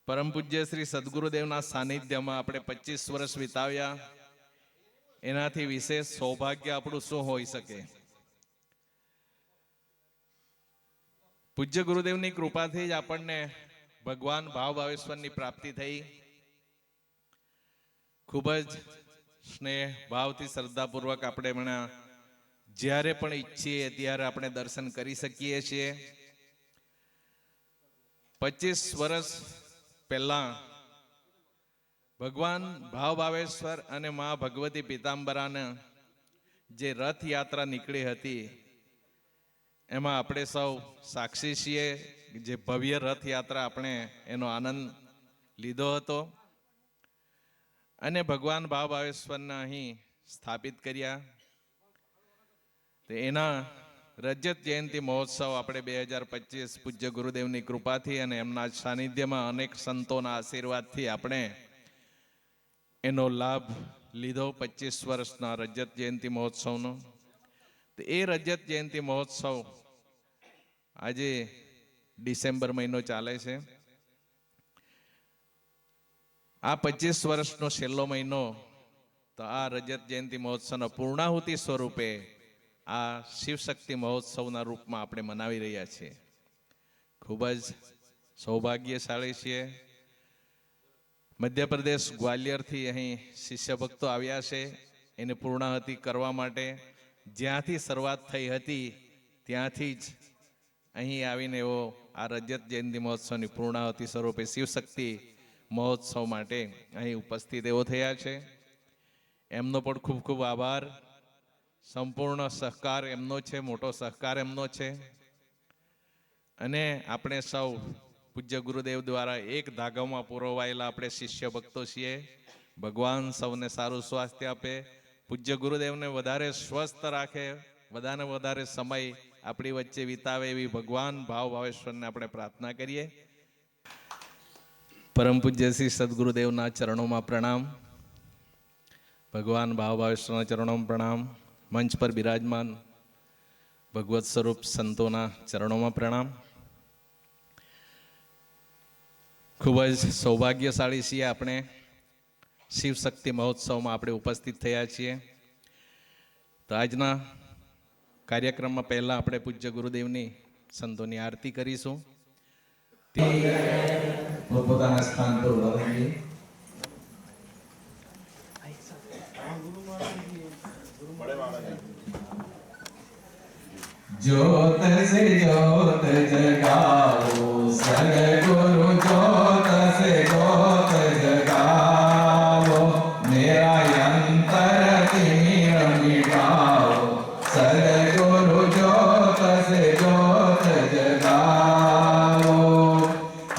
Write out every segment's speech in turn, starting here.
પરમ પૂજ્ય શ્રી સદગુરુદેવના સાનિધ્યમાં આપણે 25 વર્ષ વિતાવ્યા. એનાથી વિશેષ સૌભાગ્ય આપણું શું હોઈ શકે? પૂજ્ય ગુરુદેવની કૃપાથી જ આપણને ભગવાન ભાવ ભાવેશ્વરની પ્રાપ્તિ થઈ. ખૂબ જ સ્નેહ ભાવથી શ્રદ્ધાપૂર્વક આપણે જ્યારે પણ ઈચ્છીએ ત્યારે આપણે દર્શન કરી શકીએ છીએ. 25 વર્ષ પહેલા ભગવાન ભાવ ભાવેશ્વર અને મા ભગવતી પીતાંબરાને જે રથયાત્રા નીકળી હતી એમાં આપણે સૌ સાક્ષી છીએ. જે ભવ્ય રથયાત્રા આપણે એનો આનંદ લીધો હતો અને ભગવાન ભાવ ભાવેશ્વરને અહીં સ્થાપિત કર્યા. તો એના રજત જયંતિ મહોત્સવ આપણે 2025 પૂજ્ય ગુરુદેવની કૃપાથી અને એમના સાનિધ્યમાં અનેક સંતોના આશીર્વાદથી આપણે એનો લાભ લીધો. 25 વર્ષના રજત જયંતિ મહોત્સવનો. તો એ રજત જયંતિ મહોત્સવ આજે ડિસેમ્બર મહિનો ચાલે છે. આ 25 વર્ષનો છેલ્લો મહિનો, તો આ રજત જયંતિ મહોત્સવનો પૂર્ણાહુતિ સ્વરૂપે આ શિવશક્તિ મહોત્સવના રૂપમાં આપણે મનાવી રહ્યા છીએ. ખૂબ જ સૌભાગ્યશાળી છીએ. મધ્યપ્રદેશ ગ્વાલિયરથી અહીં શિષ્ય ભક્તો આવ્યા છે એને પૂર્ણાહુતિ કરવા માટે. જ્યાંથી શરૂઆત થઈ હતી ત્યાંથી જ અહીં આવીને એવો આ રજત જયંતિ મહોત્સવની પૂર્ણાહુતિ સ્વરૂપે શિવશક્તિ મહોત્સવ માટે અહીં ઉપસ્થિત એવો થયા છે. એમનો પણ ખૂબ ખૂબ આભાર. સંપૂર્ણ સહકાર એમનો છે, મોટો સહકાર એમનો છે. અને આપણે સૌ પૂજ્ય ગુરુદેવ દ્વારા એક ધાગામાં પુરવાયેલા આપણે શિષ્ય ભક્તો છીએ. ભગવાન સૌને સારું સ્વાસ્થ્ય આપે, પૂજ્ય ગુરુદેવને વધારે સ્વસ્થ રાખે, વધારે વધારે સમય આપણી વચ્ચે વિતાવે એવી ભગવાન ભાવ ભાવેશ્વરને આપણે પ્રાર્થના કરીએ. પરમ પૂજ્ય શ્રી સદગુરુદેવના ચરણોમાં પ્રણામ. ભગવાન ભાવ ભાવેશ્વરના ચરણોમાં પ્રણામ. મંચ પર બિરાજમાન ભગવત સ્વરૂપ સંતોના ચરણોમાં પ્રણામ. ખૂબ જ સૌભાગ્યશાળી છીએ આપણે. શિવશક્તિ મહોત્સવમાં આપણે ઉપસ્થિત થયા છીએ. તો આજના કાર્યક્રમમાં પહેલાં આપણે પૂજ્ય ગુરુદેવની સંતોની આરતી કરીશું. પોતાના સ્થાન પર ઉભા રહીએ. ज्योत से ज्योत जगाओ सदगुरु, ज्योत से ज्योत जगाओ मेरा अंतर तिमिर मिटाओ सदगुरु, ज्योत से ज्योत जगाओ.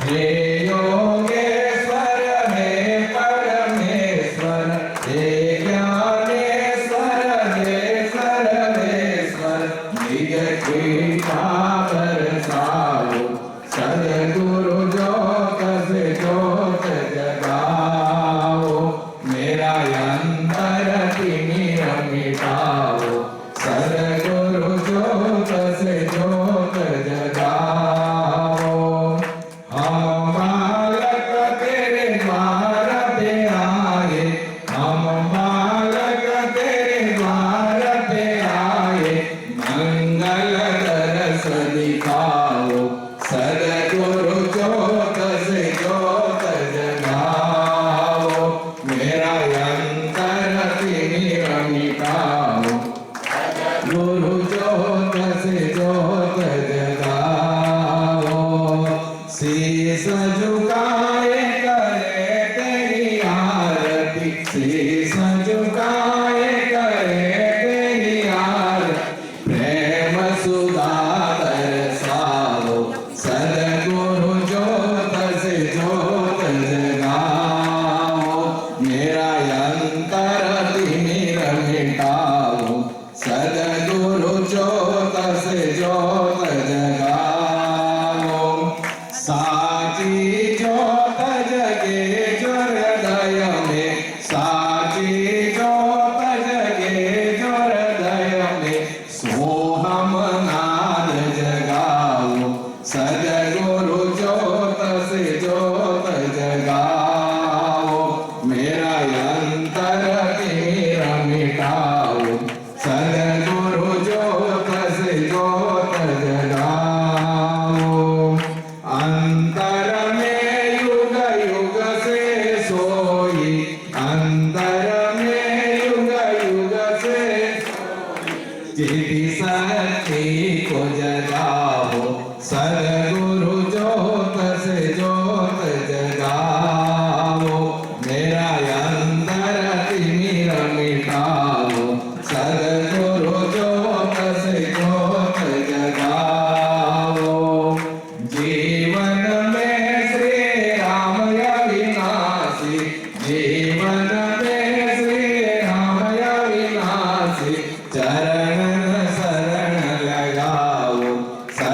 हे योगेश्वर हे परमेश्वर हे ज्ञानेश्वर हे सर्वेश्वर निज कृपा बरसाओ सदगुरु, ज्योत से ज्योत जगाओ मेरा अंतर तिमिर मिटाओ सदगुरु, ज्योत से ज्योत जगाओ. हम बालक तेरे द्वार पे आए, हम बालक तेरे द्वार पे आए, मंगल दरस दिखाओ सदगुरु, ज्योत से ज्योत जगाओ मेरा अंतर तिमिर मिटाओ गुरु, ज्योत से ज्योत जगाओ. शीस झुकाए करे तेरी आरती, शीस झुकाए करे तेरी आरती, प्रेम सुधा बरसाओ सदगुरु, ज्योत से ज्योत जगाओ मेरा अंतर तिमिर मिटाओ सदगुरु, ज्योत से ज्योत जगाओ. साची ज्योत जगे जो हृदय में, साची ज्योत जगे जो हृदय में, सोहम नाद जगाओ सदगुरु, ज्योत से ज्योत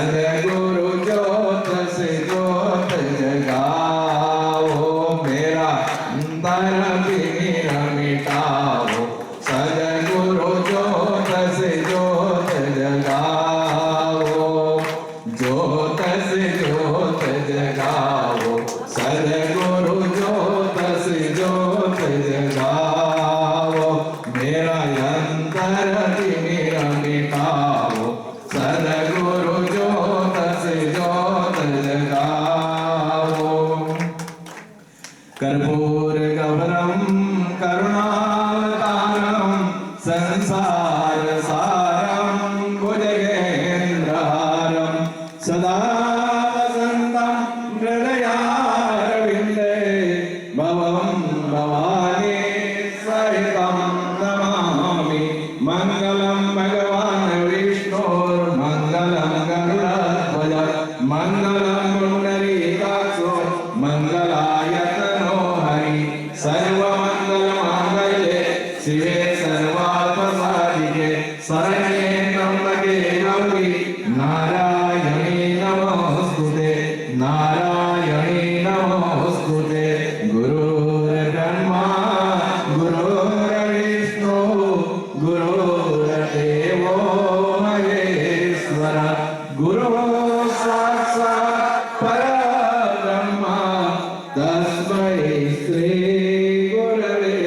सदगुरु ज्योत से ज्योत जगाओ, मेरा अंतर तिमिर मिटाओ। सदगुरु ज्योत से ज्योत जगाओ, ज्योत से ज्योत जगाओ। सदगुरु ज्योत से ज्योत जगाओ, मेरा अंतर तिमिर मिटाओ। सदगुरु ज्योत से ज्योत जगाओ। कर्पूर गौरम करुणावतारम संसार सारम भुजगेन्द्रहारम सदा वसन्तं हृदयारविन्दे भवं भवानी सहितं नमामि। मङ्गलं भगवान् विष्णोर्मङ्गलं गरुडध्वज मङ्गलं पुण्डरीकाक्षो मङ्गलायतनो हरि। सर्वमङ्गलमाङ्गल्ये शिवे सर्वार्थसाधिके शरण्ये त्र्यम्बके गौरी नारायणी नमोस्तुते। नारायणी नमोस्तुते। गुरुर्ब्रह्मा गुरुर्विष्णु गुरुर्देवो महेश्वर गुरुः साक्षात् परब्रह्म तस्मै श्री गुरवे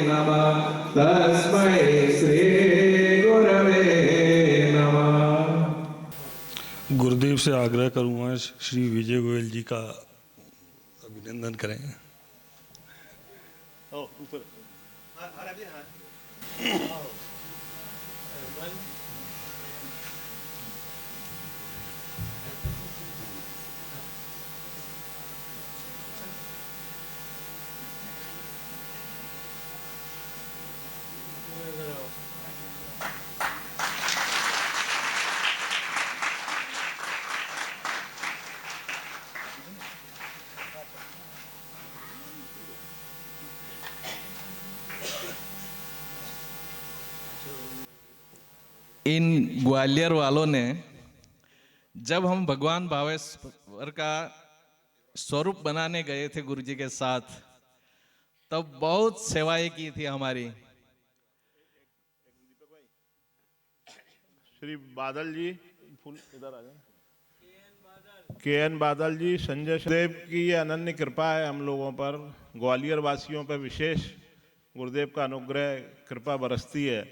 नमः। तस्मै श्री गुरवे नमः। गुरुदेव से आग्रह करूँगा श्री विजय गोयल जी का अभिनंदन करें। इन ग्वालियर वालों ने जब हम भगवान भावेश्वर का स्वरूप बनाने गए थे गुरुजी के साथ, तब बहुत सेवाएं की थी हमारी। श्री बादल जी, फूल इधर आ जाए। के.एन. बादल जी, संजय देव की ये अनन्य कृपा है हम लोगों पर, ग्वालियर वासियों पर विशेष गुरुदेव का अनुग्रह कृपा बरसती है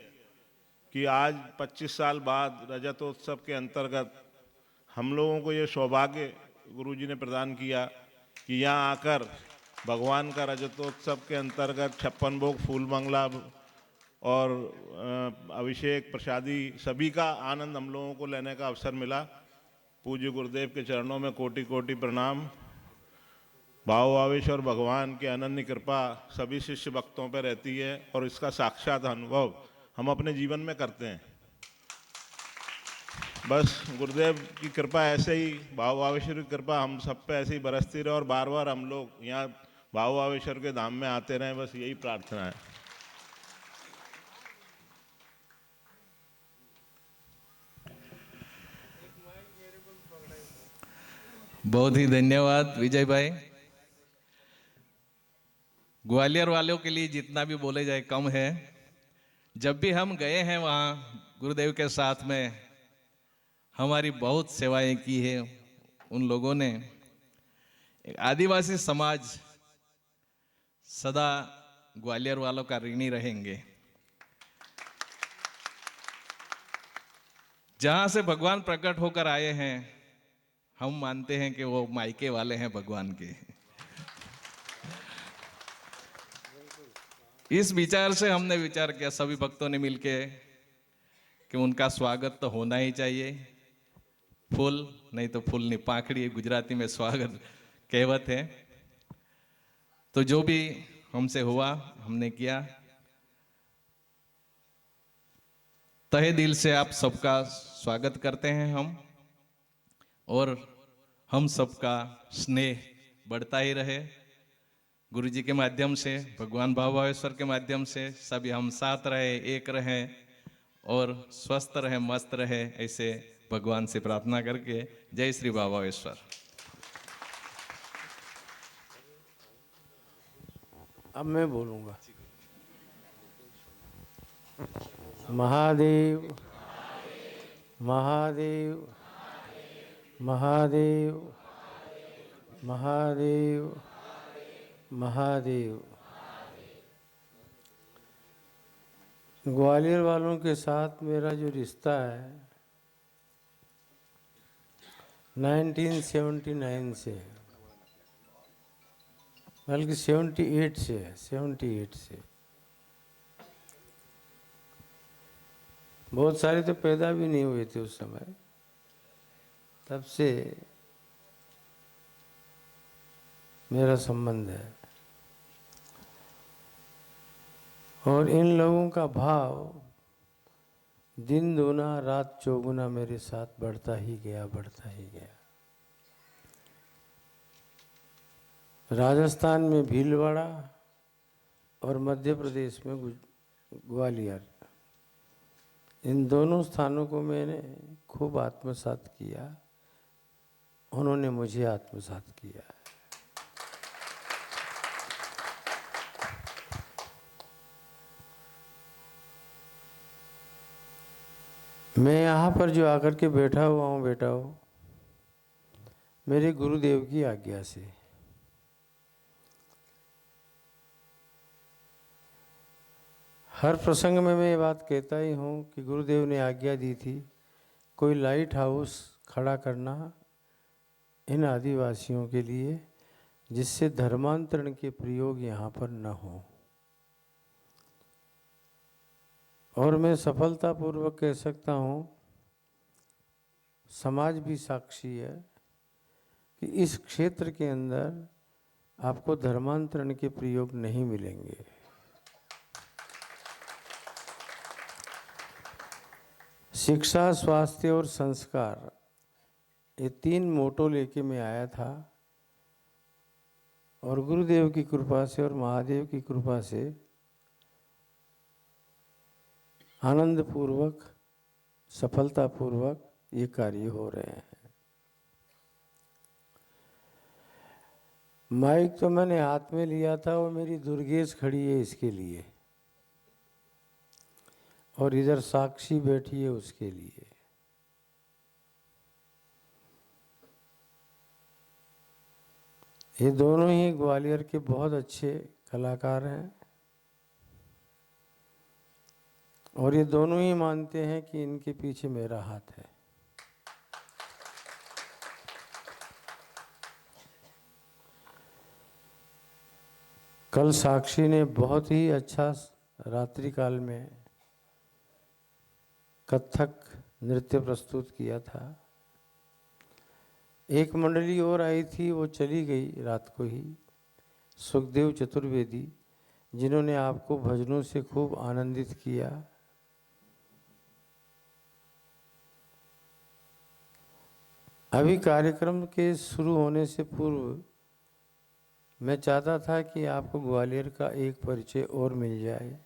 कि आज 25 साल बाद रजतोत्सव के अंतर्गत हम लोगों को ये सौभाग्य गुरुजी ने प्रदान किया कि यहाँ आकर भगवान का रजतोत्सव के अंतर्गत 56 भोग फूल मंगला और अभिषेक प्रसादी सभी का आनंद हम लोगों को लेने का अवसर मिला। पूज्य गुरुदेव के चरणों में कोटि कोटि प्रणाम। भाव आवेश और भगवान की अनन्य कृपा सभी शिष्य भक्तों पर रहती है और इसका साक्षात अनुभव हम अपने जीवन में करते हैं। बस गुरुदेव की कृपा ऐसे ही, भाव आवेश्वर की कृपा हम सब पे ऐसे ही बरसती रहे और बार बार हम लोग यहाँ भाव आवेश्वर के धाम में आते रहें, बस यही प्रार्थना है। बहुत ही धन्यवाद विजय भाई। ग्वालियर वालों के लिए जितना भी बोले जाए कम है। जब भी हम गए हैं वहाँ गुरुदेव के साथ में, हमारी बहुत सेवाएं की है उन लोगों ने। एक आदिवासी समाज सदा ग्वालियर वालों का ऋणी रहेंगे। जहां से भगवान प्रकट होकर आए हैं, हम मानते हैं कि वो मायके वाले हैं भगवान के। इस विचार से हमने विचार किया सभी भक्तों ने मिलके कि उनका स्वागत तो होना ही चाहिए। फूल नहीं तो फूलनी पाखड़ी गुजराती में स्वागत कहावत है। तो जो भी हमसे हुआ हमने किया। तहे दिल से आप सबका स्वागत करते हैं हम, और हम सबका स्नेह बढ़ता ही रहे। गुरु जी के माध्यम से, भगवान भावेश्वर के माध्यम से सभी हम साथ रहे, एक रहे और स्वस्थ रहे, मस्त रहे, ऐसे भगवान से प्रार्थना करके जय श्री बाबावेश्वर। अब मैं बोलूँगा। महादेव महादेव महादेव महादेव महादेव। ग्वालियर वालों के साथ मेरा जो रिश्ता है 1979 से है, बल्कि 78 से है, 78 से। बहुत सारे तो पैदा भी नहीं हुए थे उस समय, तब से मेरा संबंध है। और इन लोगों का भाव दिन दूना रात चौगुना मेरे साथ बढ़ता ही गया, बढ़ता ही गया। राजस्थान में भीलवाड़ा और मध्य प्रदेश में ग्वालियर, इन दोनों स्थानों को मैंने खूब आत्मसात किया, उन्होंने मुझे आत्मसात किया। मैं यहाँ पर जो आकर के बैठा हुआ हूँ बेटा हो, मेरे गुरुदेव की आज्ञा से। हर प्रसंग में मैं ये बात कहता ही हूँ कि गुरुदेव ने आज्ञा दी थी कोई लाइट हाउस खड़ा करना इन आदिवासियों के लिए, जिससे धर्मांतरण के प्रयोग यहाँ पर न हो। और मैं सफलतापूर्वक कह सकता हूँ, समाज भी साक्षी है कि इस क्षेत्र के अंदर आपको धर्मांतरण के प्रयोग नहीं मिलेंगे। शिक्षा, स्वास्थ्य और संस्कार, ये 3 मोटो लेके मैं आया था, और गुरुदेव की कृपा से और महादेव की कृपा से आनंद पूर्वक, सफलतापूर्वक ये कार्य हो रहे हैं। माइक तो मैंने हाथ में लिया था, वो मेरी दुर्गेश खड़ी है इसके लिए, और इधर साक्षी बैठी है उसके लिए। ये दोनों ही ग्वालियर के बहुत अच्छे कलाकार हैं, और ये दोनों ही मानते हैं कि इनके पीछे मेरा हाथ है। कल साक्षी ने बहुत ही अच्छा रात्रि काल में कथक नृत्य प्रस्तुत किया था। एक मंडली और आई थी, वो चली गई रात को ही, सुखदेव चतुर्वेदी, जिन्होंने आपको भजनों से खूब आनंदित किया। अभी कार्यक्रम के शुरू होने से पूर्व मैं चाहता था कि आपको ग्वालियर का एक परिचय और मिल जाए,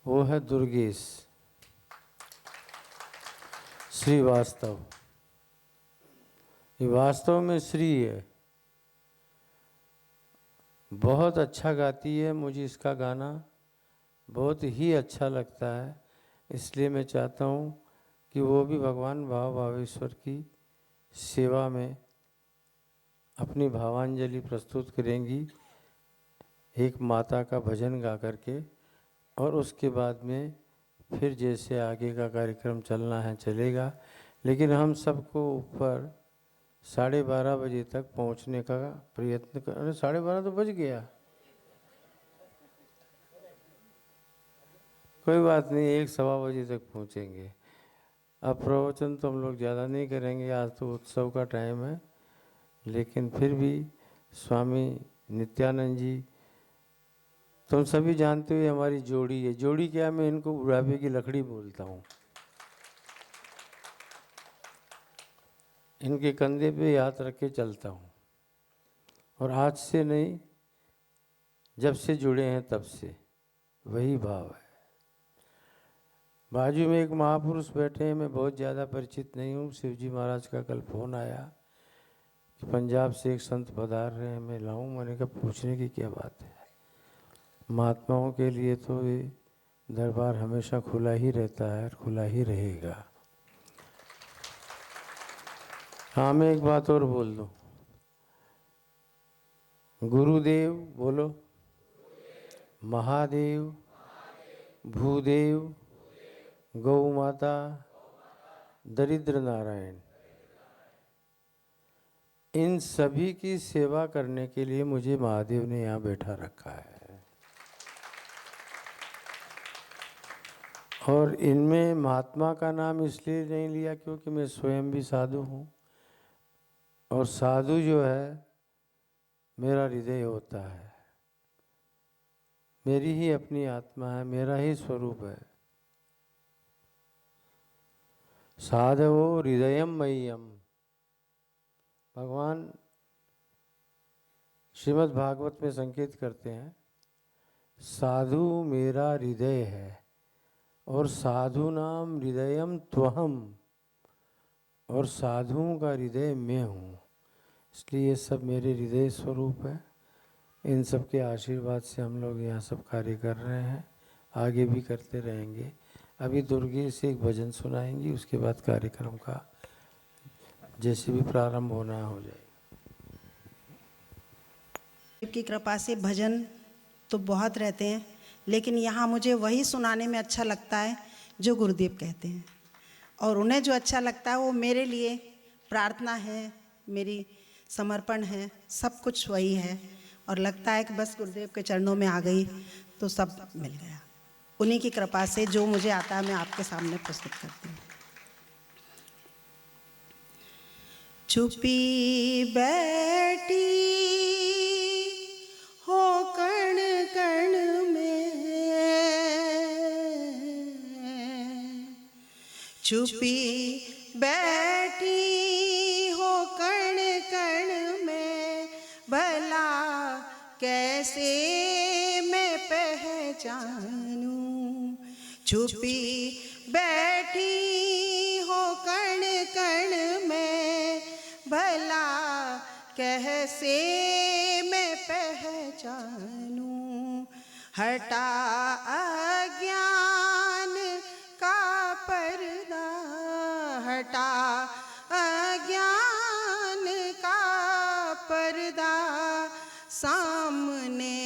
वो है दुर्गेश श्रीवास्तव। ये वास्तव में श्री है, बहुत अच्छा गाती है, मुझे इसका गाना बहुत ही अच्छा लगता है। इसलिए मैं चाहता हूँ कि वो भी भगवान भावेश्वर की सेवा में अपनी भावांजलि प्रस्तुत करेंगी, एक माता का भजन गा करके, और उसके बाद में फिर जैसे आगे का कार्यक्रम चलना है चलेगा। लेकिन हम सबको ऊपर 12:30 बजे तक पहुंचने का प्रयत्न कर। अरे 12:30 तो बज गया, कोई बात नहीं, 1-1:15 बजे तक पहुंचेंगे। अब प्रवचन तो हम लोग ज़्यादा नहीं करेंगे, आज तो उत्सव का टाइम है, लेकिन फिर भी स्वामी नित्यानंद जी, तुम सभी जानते हुए हमारी जोड़ी है। जोड़ी क्या, मैं इनको बुढ़ापे की लकड़ी बोलता हूँ। इनके कंधे पे हाथ रख के चलता हूँ, और आज से नहीं, जब से जुड़े हैं तब से वही भाव है। बाजू में एक महापुरुष बैठे हैं, मैं बहुत ज़्यादा परिचित नहीं हूँ। शिवजी महाराज का कल फोन आया कि पंजाब से एक संत पधार रहे हैं, मैं लाऊं। मैंने कहा पूछने की क्या बात है, महात्माओं के लिए तो ये दरबार हमेशा खुला ही रहता है और खुला ही रहेगा। हाँ, मैं एक बात और बोल दूं। गुरुदेव बोलो, महादेव, भूदेव, गौ माता, दरिद्र नारायण, इन सभी की सेवा करने के लिए मुझे महादेव ने यहाँ बैठा रखा है। और इनमें महात्मा का नाम इसलिए नहीं लिया क्योंकि मैं स्वयं भी साधु हूँ, और साधु जो है मेरा हृदय होता है, मेरी ही अपनी आत्मा है, मेरा ही स्वरूप है। साधवो हृदयम मह्यम, भगवान श्रीमद् भागवत में संकेत करते हैं, साधु मेरा हृदय है और साधु नाम हृदयम त्वहम, और साधुओं का हृदय मैं हूँ। इसलिए ये सब मेरे हृदय स्वरूप है। इन सब के आशीर्वाद से हम लोग यहाँ सब कार्य कर रहे हैं, आगे भी करते रहेंगे। अभी दुर्गे से एक भजन सुनाएंगी, उसके बाद कार्यक्रम का जैसे भी प्रारंभ होना हो जाए। की कृपा से भजन तो बहुत रहते हैं, लेकिन यहाँ मुझे वही सुनाने में अच्छा लगता है जो गुरुदेव कहते हैं, और उन्हें जो अच्छा लगता है वो मेरे लिए प्रार्थना है, मेरी समर्पण है, सब कुछ वही है। और लगता है कि बस गुरुदेव के चरणों में आ गई तो सब मिल गया। उन्हीं की कृपा से जो मुझे आता है मैं आपके सामने प्रस्तुत करती हूँ। चुपी बैठी हो कण कण में, चुपी बैठी हो कण कण में, भला कैसे मैं पहचानूं। छुपी बैठी हो कण कण में, भला कैसे मैं पहचानूं। हटा अज्ञान का पर्दा, हटा अज्ञान का पर्दा, सामने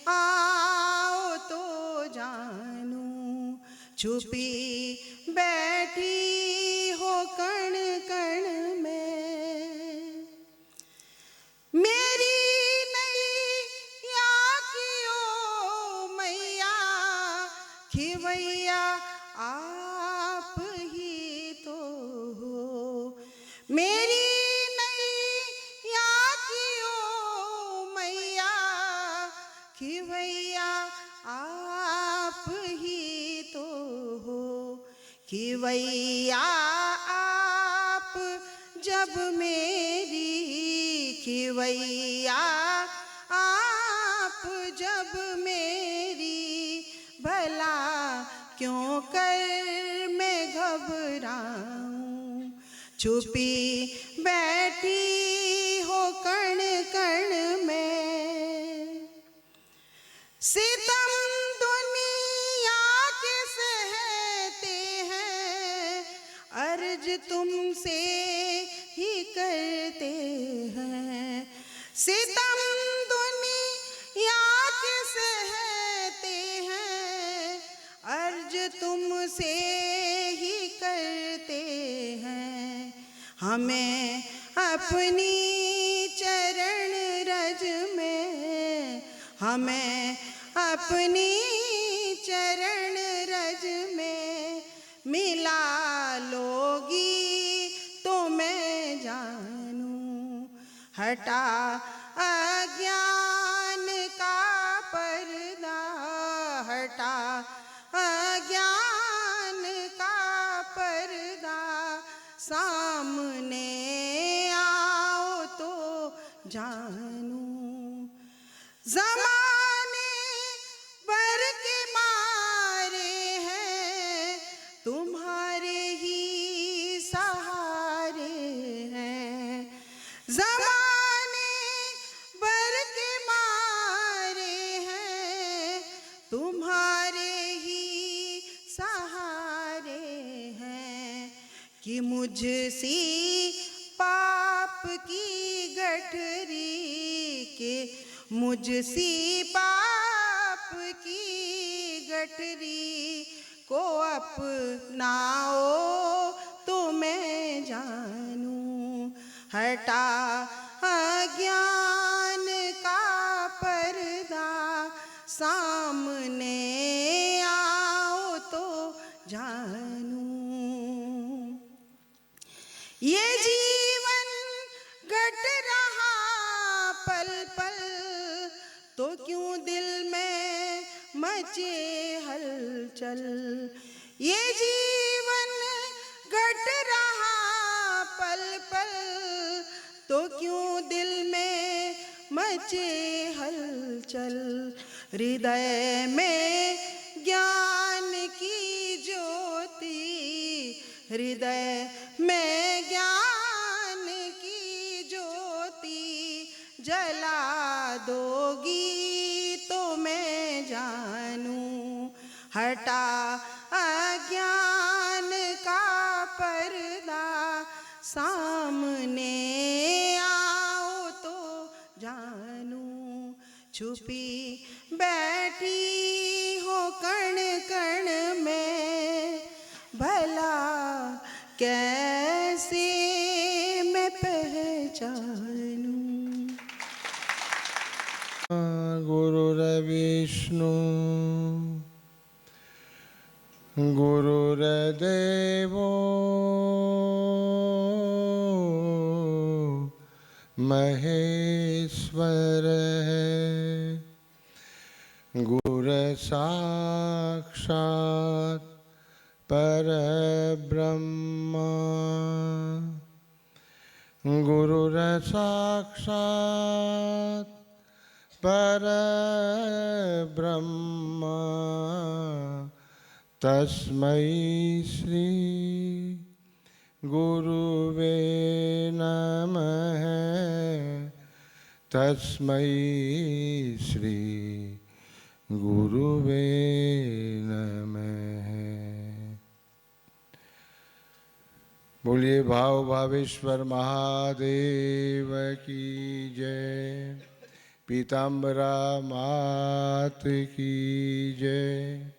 आओ तो जानूं। छुपी बैठी हो कण कण में, मेरी नैया की ओ मैया, खिवैया आप ही तो हो। मेरी नैया की ओ मैया, खिवैया आप ही तो हो। खिवैया आप जब मेरी, खिवैया आप जब मेरी, भला क्यों कर मैं घबराऊं। छुपी बैठी हो कण कण में, सितम दुनिया के सहते हैं, अर्ज तुमसे ही करते हैं। सितम दुनिया के सहते हैं, अर्ज तुमसे ही करते हैं। हमें अपनी चरण रज में, हमें अपनी चरण रज में मिला लोगी तो मैं जानूं। हटा अज्ञान का पर्दा, हटा अज्ञान का पर्दा, सामने आओ तो जानूं। जमाने पर के मारे हैं कि मुझसी पाप की गठरी के मुझसी पाप की गठरी को अपनाओ तो मैं जानूं, हटा अज्ञान का पर्दा, सामने आओ तो जानूं। ये जीवन घट रहा पल पल, तो क्यों दिल में मचे हलचल। ये जीवन घट रहा पल पल, तो क्यों दिल में मचे हलचल। हृदय में ज्ञान की ज्योति, हृदय में ज्ञान की ज्योति जला दोगी तो मैं जानूं, हटा अज्ञान का पर्दा, सामने आओ तो जानूं। छुपी बैठी हो कण कण में, भला कैसे मैं पहचानूं। गुरुर्विष्णु गुरुर्देवो महेश्वरः, गुरुसाक्षात् परब्रह्म, गुरुसाक्षात् परब्रह्म, तस्मै श्री गुरुवे नमः, तस्मै श्री गुरुवे नमः। बोलिए भाव भावेश्वर महादेव की जय, पीताम्बरा मात की जय,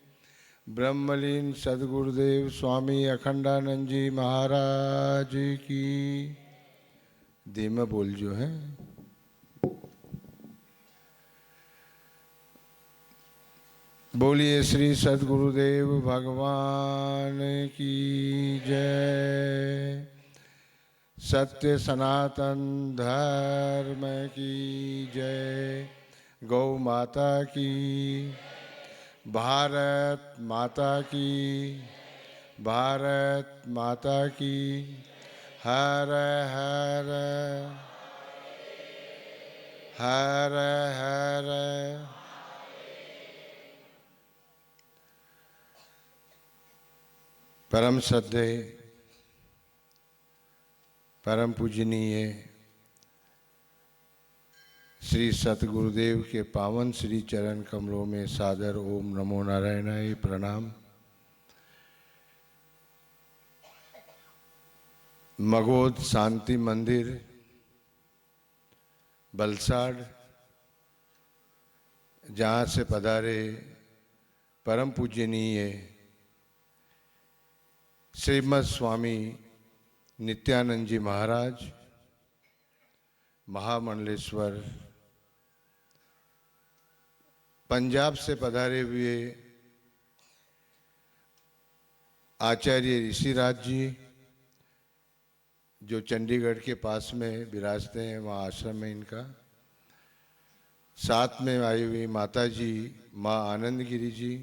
ब्रह्मलीन सदगुरुदेव स्वामी अखंडानंद जी महाराज की। धीमे बोल जो है। बोलिए श्री सदगुरुदेव भगवान की जय, सत्य सनातन धर्म की जय, गौ माता की, भारत माता की, भारत माता की। हर हर हर हर। परम श्रद्धेय परम पूजनीय श्री सतगुरुदेव के पावन श्री चरण कमलों में सादर ओम नमो नारायणाय प्रणाम। मगोद शांति मंदिर बलसाड़, जहाँ से पधारे परम पूजनीय श्रीमद स्वामी नित्यानंद जी महाराज महामंडलेश्वर, पंजाब से पधारे हुए आचार्य ऋषिराज जी, जो चंडीगढ़ के पास में विराजते हैं, वहाँ आश्रम है इनका। साथ में आई हुई माता जी माँ आनंदगिरी जी,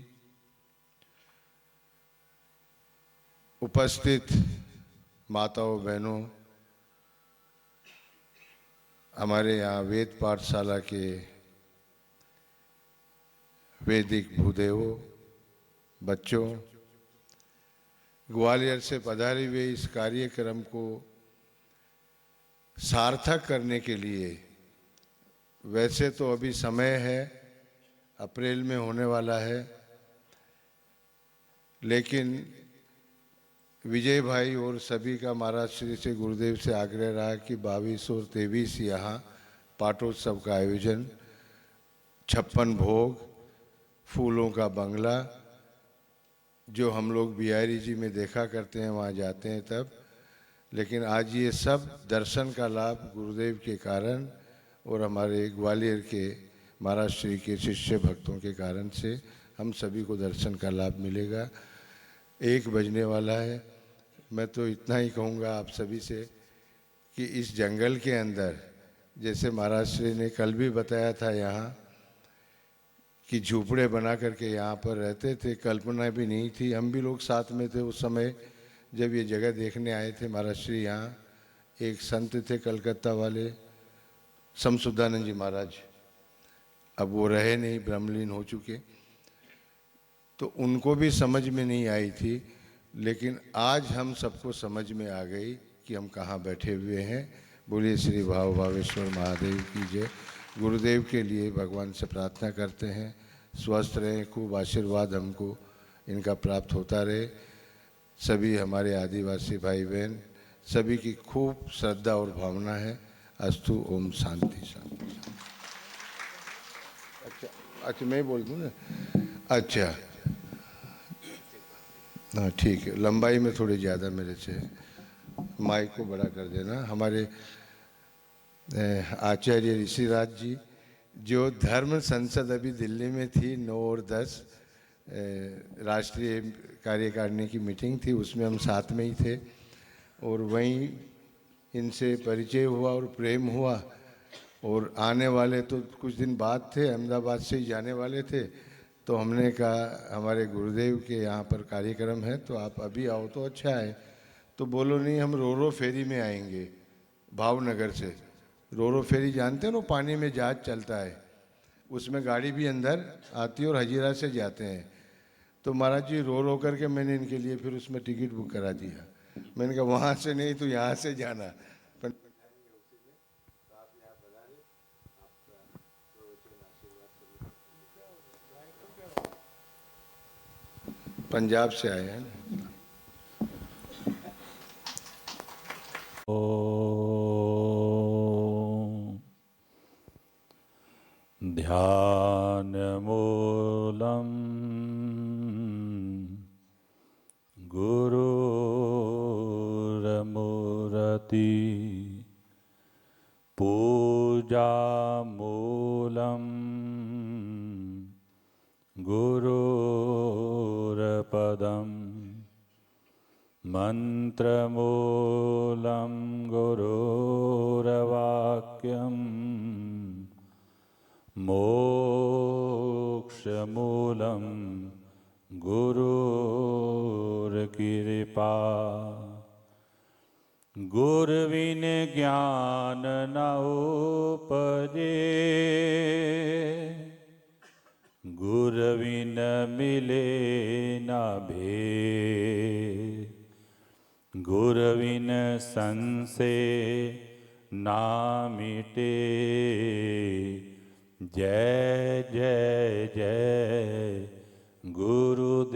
उपस्थित माताओं बहनों, हमारे यहाँ वेद पाठशाला के वैदिक भूदेवों, बच्चों, ग्वालियर से पधारे हुए इस कार्यक्रम को सार्थक करने के लिए, वैसे तो अभी समय है, अप्रैल में होने वाला है, लेकिन विजय भाई और सभी का महाराज श्री से गुरुदेव से आग्रह रहा कि 22 और 23 यहाँ पाटोत्सव का आयोजन, 56 भोग, फूलों का बंगला, जो हम लोग बिहारी जी में देखा करते हैं वहाँ जाते हैं तब, लेकिन आज ये सब दर्शन का लाभ गुरुदेव के कारण और हमारे ग्वालियर के महाराज श्री के शिष्य भक्तों के कारण से हम सभी को दर्शन का लाभ मिलेगा। 1 बजने वाला है। मैं तो इतना ही कहूँगा आप सभी से कि इस जंगल के अंदर, जैसे महाराज श्री ने कल भी बताया था यहाँ कि झूपड़े बना करके यहाँ पर रहते थे, कल्पना भी नहीं थी। हम भी लोग साथ में थे उस समय जब ये जगह देखने आए थे। महाराज श्री यहाँ एक संत थे कलकत्ता वाले, शमसुद्दानंद जी महाराज, अब वो रहे नहीं, ब्रह्मलीन हो चुके, तो उनको भी समझ में नहीं आई थी, लेकिन आज हम सबको समझ में आ गई कि हम कहाँ बैठे हुए हैं। बोलिए श्री भाव भावेश्वर महादेव की जय। गुरुदेव के लिए भगवान से प्रार्थना करते हैं स्वस्थ रहें, खूब आशीर्वाद हमको इनका प्राप्त होता रहे। सभी हमारे आदिवासी भाई बहन सभी की खूब श्रद्धा और भावना है। अस्तु। ओम शांति शांति। अच्छा मैं बोल दूँ ना। अच्छा हाँ ठीक है, लंबाई में थोड़ी ज़्यादा मेरे से, माइक को बड़ा कर देना। हमारे आचार्य ऋषिराज जी, जो धर्म संसद अभी दिल्ली में थी 9 और 10 राष्ट्रीय कार्यकारिणी की मीटिंग थी, उसमें हम साथ में ही थे और वहीं इनसे परिचय हुआ और प्रेम हुआ। और आने वाले तो कुछ दिन बाद थे, अहमदाबाद से ही जाने वाले थे, तो हमने कहा हमारे गुरुदेव के यहाँ पर कार्यक्रम है तो आप अभी आओ तो अच्छा है। तो बोलो नहीं, हम रोरो फेरी में आएंगे भावनगर से। रोरो फेरी जानते हो ना, पानी में जहाज चलता है, उसमें गाड़ी भी अंदर आती है और हजीरा से जाते हैं। तो महाराज जी रो रो करके मैंने इनके लिए फिर उसमें टिकट बुक करा दिया। मैंने कहा वहाँ से नहीं तो यहाँ से जाना। पंजाब से आए हैं। ध्यान मूलम गुरुरमूर्ति पूजा मूलम गुरुरपदम मंत्रमूलं गुरुरवाक्यं मोक्षमूलं गुरुर्कृपा। गुरुविन ज्ञान न उपजे, गुरुविन मिले न भेद, गुरुविन संशय ना मिटे। जय जय जय गुरुदेव।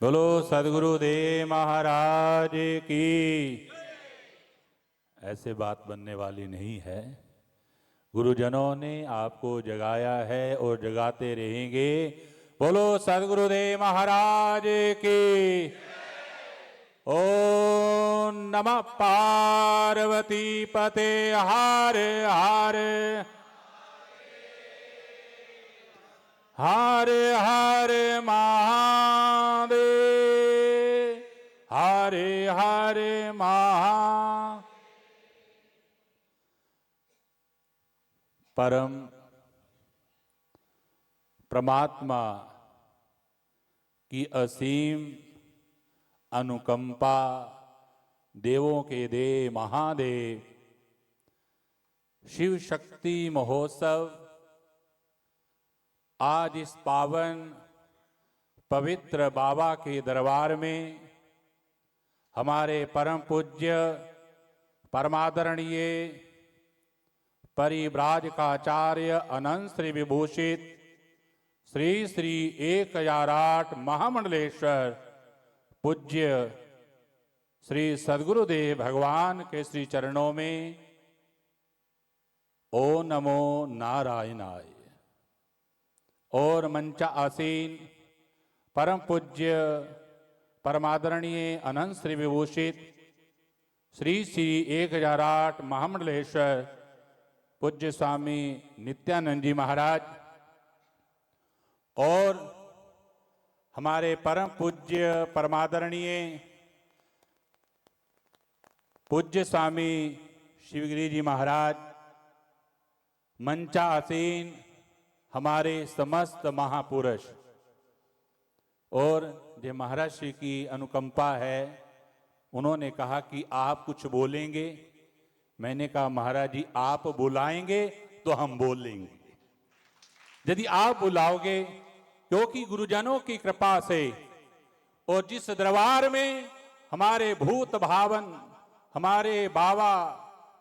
बोलो सदगुरुदेव महाराज की। ऐसे बात बनने वाली नहीं है। गुरुजनों ने आपको जगाया है और जगाते रहेंगे। बोलो सदगुरुदेव महाराज की। ओम नमः पार्वती पते हर हर हर हर महादेव हरे हरे महा। परम परमात्मा की असीम अनुकंपा, देवों के देव महादेव शिव शक्ति महोत्सव आज इस पावन पवित्र बाबा के दरबार में हमारे परम पूज्य परमादरणीय परिव्राजकाचार्य अनंत श्री विभूषित श्री श्री 1008 महामंडलेश्वर पूज्य श्री सद्गुरुदेव भगवान के श्री चरणों में ओ नमो नारायणाय। और मंचा आसीन परम पूज्य परमादरणीय अनंत श्री विभूषित श्री श्री 1008 महामंडलेश्वर पूज्य स्वामी नित्यानंद जी महाराज और हमारे परम पूज्य परमादरणीय पूज्य स्वामी शिवगिरी जी महाराज, मंचा आसीन हमारे समस्त महापुरुष, और जो महाराज श्री की अनुकंपा है, उन्होंने कहा कि आप कुछ बोलेंगे। मैंने कहा महाराज जी आप बुलाएंगे तो हम बोलेंगे, यदि आप बुलाओगे, क्योंकि गुरुजनों की कृपा से और जिस दरबार में हमारे भूत भावन हमारे बाबा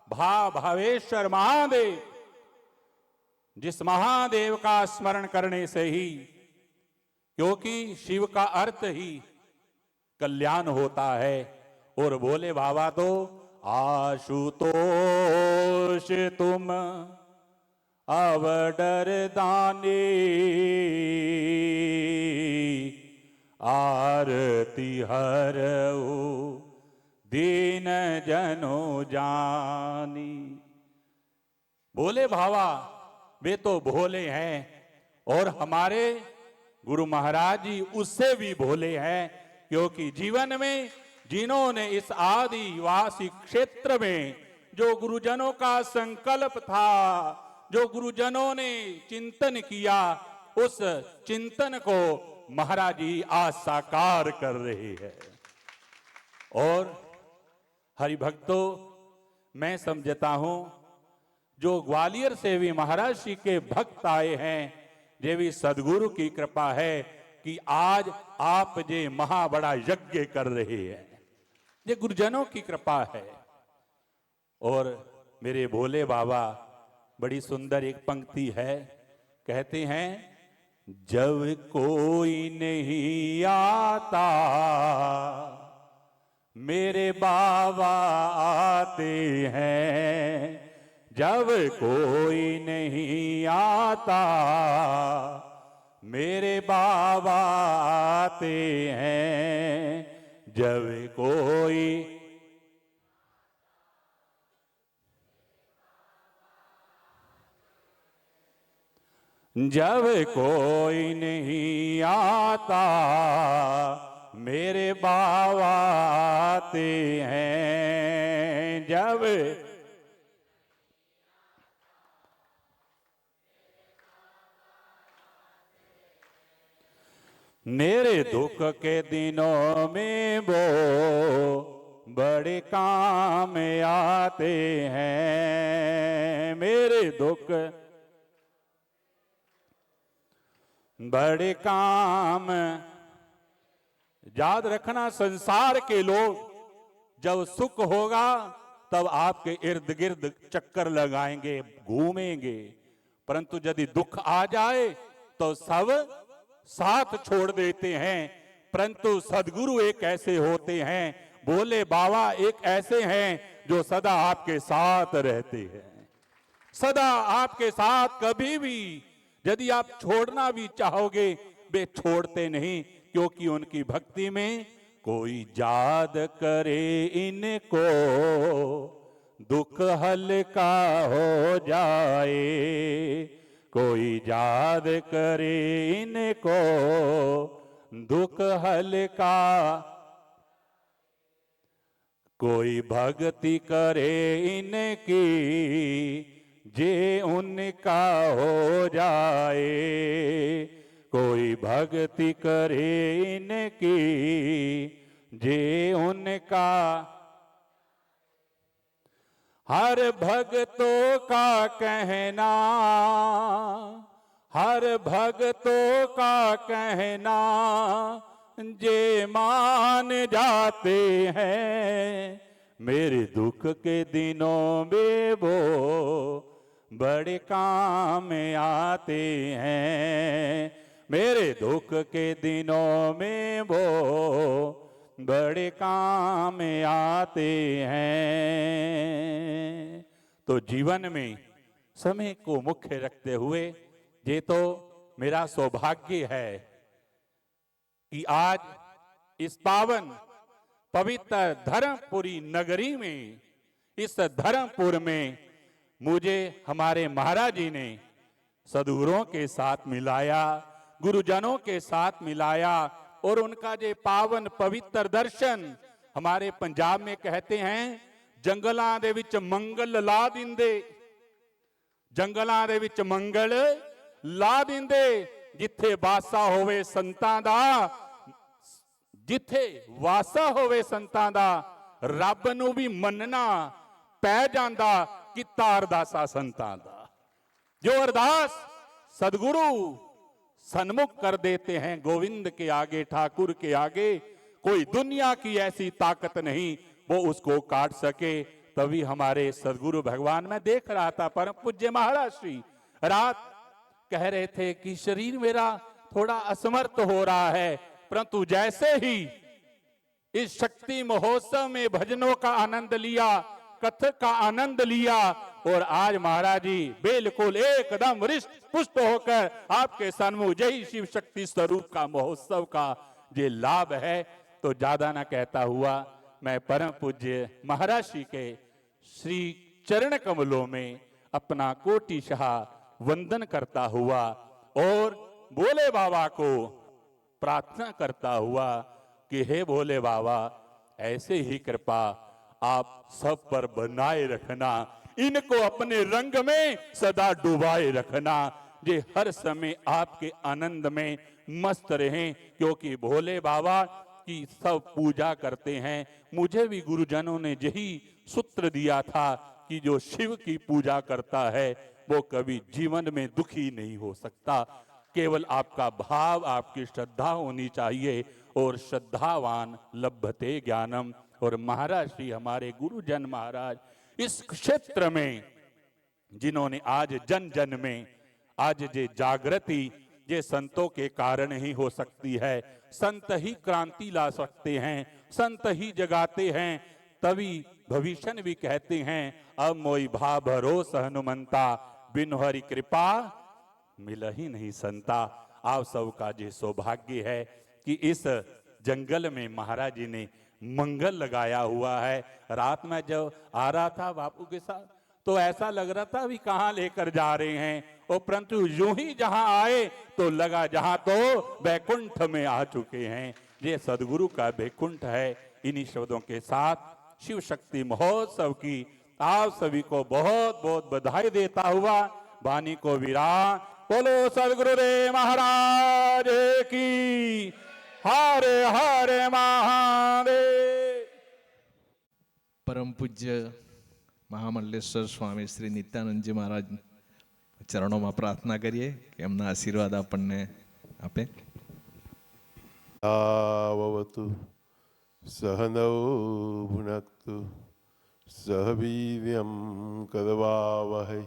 भावेश्वर महादेव, जिस महादेव का स्मरण करने से ही, क्योंकि शिव का अर्थ ही कल्याण होता है, और बोले बाबा तो आशुतोष तुम अवडर दानी आरती हरऊ दीन जनो जानी। बोले भावा वे तो भोले हैं, और हमारे गुरु महाराज जी उससे भी भोले हैं, क्योंकि जीवन में जिन्होंने इस आदिवासी क्षेत्र में जो गुरुजनों का संकल्प था, जो गुरुजनों ने चिंतन किया, उस चिंतन को महाराज जी आज साकार कर रहे हैं। और हरिभक्तों, मैं समझता हूं जो ग्वालियर से भी महाराज श्री के भक्त आए हैं, ये भी सदगुरु की कृपा है कि आज आप ये महाबड़ा यज्ञ कर रहे हैं, ये गुरुजनों की कृपा है। और मेरे भोले बाबा, बड़ी सुंदर एक पंक्ति है, कहते हैं जब कोई नहीं आता मेरे बाबा आते हैं, जब कोई नहीं आता मेरे बाबा आते हैं, जब कोई नहीं आता मेरे बाबा आते हैं, जब मेरे दुख के दिनों में वो बड़े काम आते हैं, मेरे दुख बड़े काम। याद रखना, संसार के लोग जब सुख होगा तब आपके इर्द गिर्द चक्कर लगाएंगे, घूमेंगे, परंतु यदि दुख आ जाए तो सब साथ छोड़ देते हैं। परंतु सदगुरु एक ऐसे होते हैं, बोले बाबा एक ऐसे हैं जो सदा आपके साथ रहते हैं, सदा आपके साथ। कभी भी यदि आप छोड़ना भी चाहोगे, वे छोड़ते नहीं, क्योंकि उनकी भक्ति में कोई याद करे इनको दुख हल्का हो जाए, कोई याद करे इनको दुख हल्का, कोई भक्ति करे इनकी जे उनका हो जाए, कोई भक्ति करे इनकी जे उनका। हर भक्तों का कहना, हर भक्तों का कहना जे मान जाते हैं, मेरे दुख के दिनों में वो बड़े काम आते हैं, मेरे दुख के दिनों में वो बड़े काम आते हैं। तो जीवन में समय को मुख्य रखते हुए ये तो मेरा सौभाग्य है कि आज इस पावन पवित्र धर्मपुरी नगरी में, इस धर्मपुर में मुझे हमारे महाराज जी ने सदगुरुओं के साथ मिलाया, गुरुजनों के साथ मिलाया और उनका जो पावन पवित्र दर्शन, हमारे पंजाब में कहते हैं जंगलां दे विच मंगल ला दिंदे, जंगलां दे विच मंगल ला दिंदे, जिथे वासा होवे संतां दा, जिथे वासा होवे संतां दा, रब नूं भी मनना पै जांदा, किता अरदासा संतां दा। जो अरदास सदगुरु सन्मुख कर देते हैं गोविंद के आगे, ठाकुर के आगे, कोई दुनिया की ऐसी ताकत नहीं वो उसको काट सके। तभी हमारे सदगुरु भगवान, मैं देख रहा था परम पूज्य महाराज श्री रात कह रहे थे कि शरीर मेरा थोड़ा असमर्थ हो रहा है, परंतु जैसे ही इस शक्ति महोत्सव में भजनों का आनंद लिया, कथक का आनंद लिया, और आज महाराज जी बिल्कुल एकदम हृष्ट पुष्ट होकर आपके सन्मुख जय शिव शक्ति स्वरूप का महोत्सव का ये लाभ है। तो ज्यादा ना कहता हुआ मैं परम पूज्य महाराज श्री के श्री चरण कमलों में अपना कोटिशः वंदन करता हुआ और भोले बाबा को प्रार्थना करता हुआ कि हे भोले बाबा, ऐसे ही कृपा आप सब पर बनाए रखना, इनको अपने रंग में सदा डुबाए रखना, ये हर समय आपके आनंद में मस्त रहें, क्योंकि भोले बाबा की सब पूजा करते हैं। मुझे भी गुरुजनों ने यही सूत्र दिया था कि जो शिव की पूजा करता है वो कभी जीवन में दुखी नहीं हो सकता, केवल आपका भाव, आपकी श्रद्धा होनी चाहिए, और श्रद्धावान लभते ज्ञानम। और महाराज श्री हमारे गुरुजन महाराज इस क्षेत्र में जिन्होंने आज जन जन में आज ये जागृति ये संतों के कारण ही हो सकती है। संत ही क्रांति ला सकते हैं, संत ही जगाते हैं। तभी भविष्य भी कहते हैं अब मोई भा भरोस हनुमंता, बिनु हरि कृपा मिल ही नहीं संता। आप सबका ये सौभाग्य है कि इस जंगल में महाराज जी ने मंगल लगाया हुआ है। रात में जब आ रहा था बापू के साथ तो ऐसा लग रहा था अभी कहाँ लेकर जा रहे हैं, और परंतु यूं ही जहां आए तो लगा जहां तो बैकुंठ में आ चुके हैं। ये सदगुरु का बैकुंठ है। इन्हीं शब्दों के साथ शिव शक्ति महोत्सव की आप सभी को बहुत बहुत बधाई देता हुआ वाणी को विराम। बोलो सदगुरुदेव महाराज की। हरे हरे महादेव। परम पूज्य મહામંડલેશ્વર સ્વામી શ્રી નિત્યાનંદજી મહારાજ ચરણોમાં પ્રાર્થના કરીએ કે એમના આશીર્વાદ આપણને આપે. આવવતુ સહનૌ ભુનક્તુ સહ વીર્યં કરવાવહૈ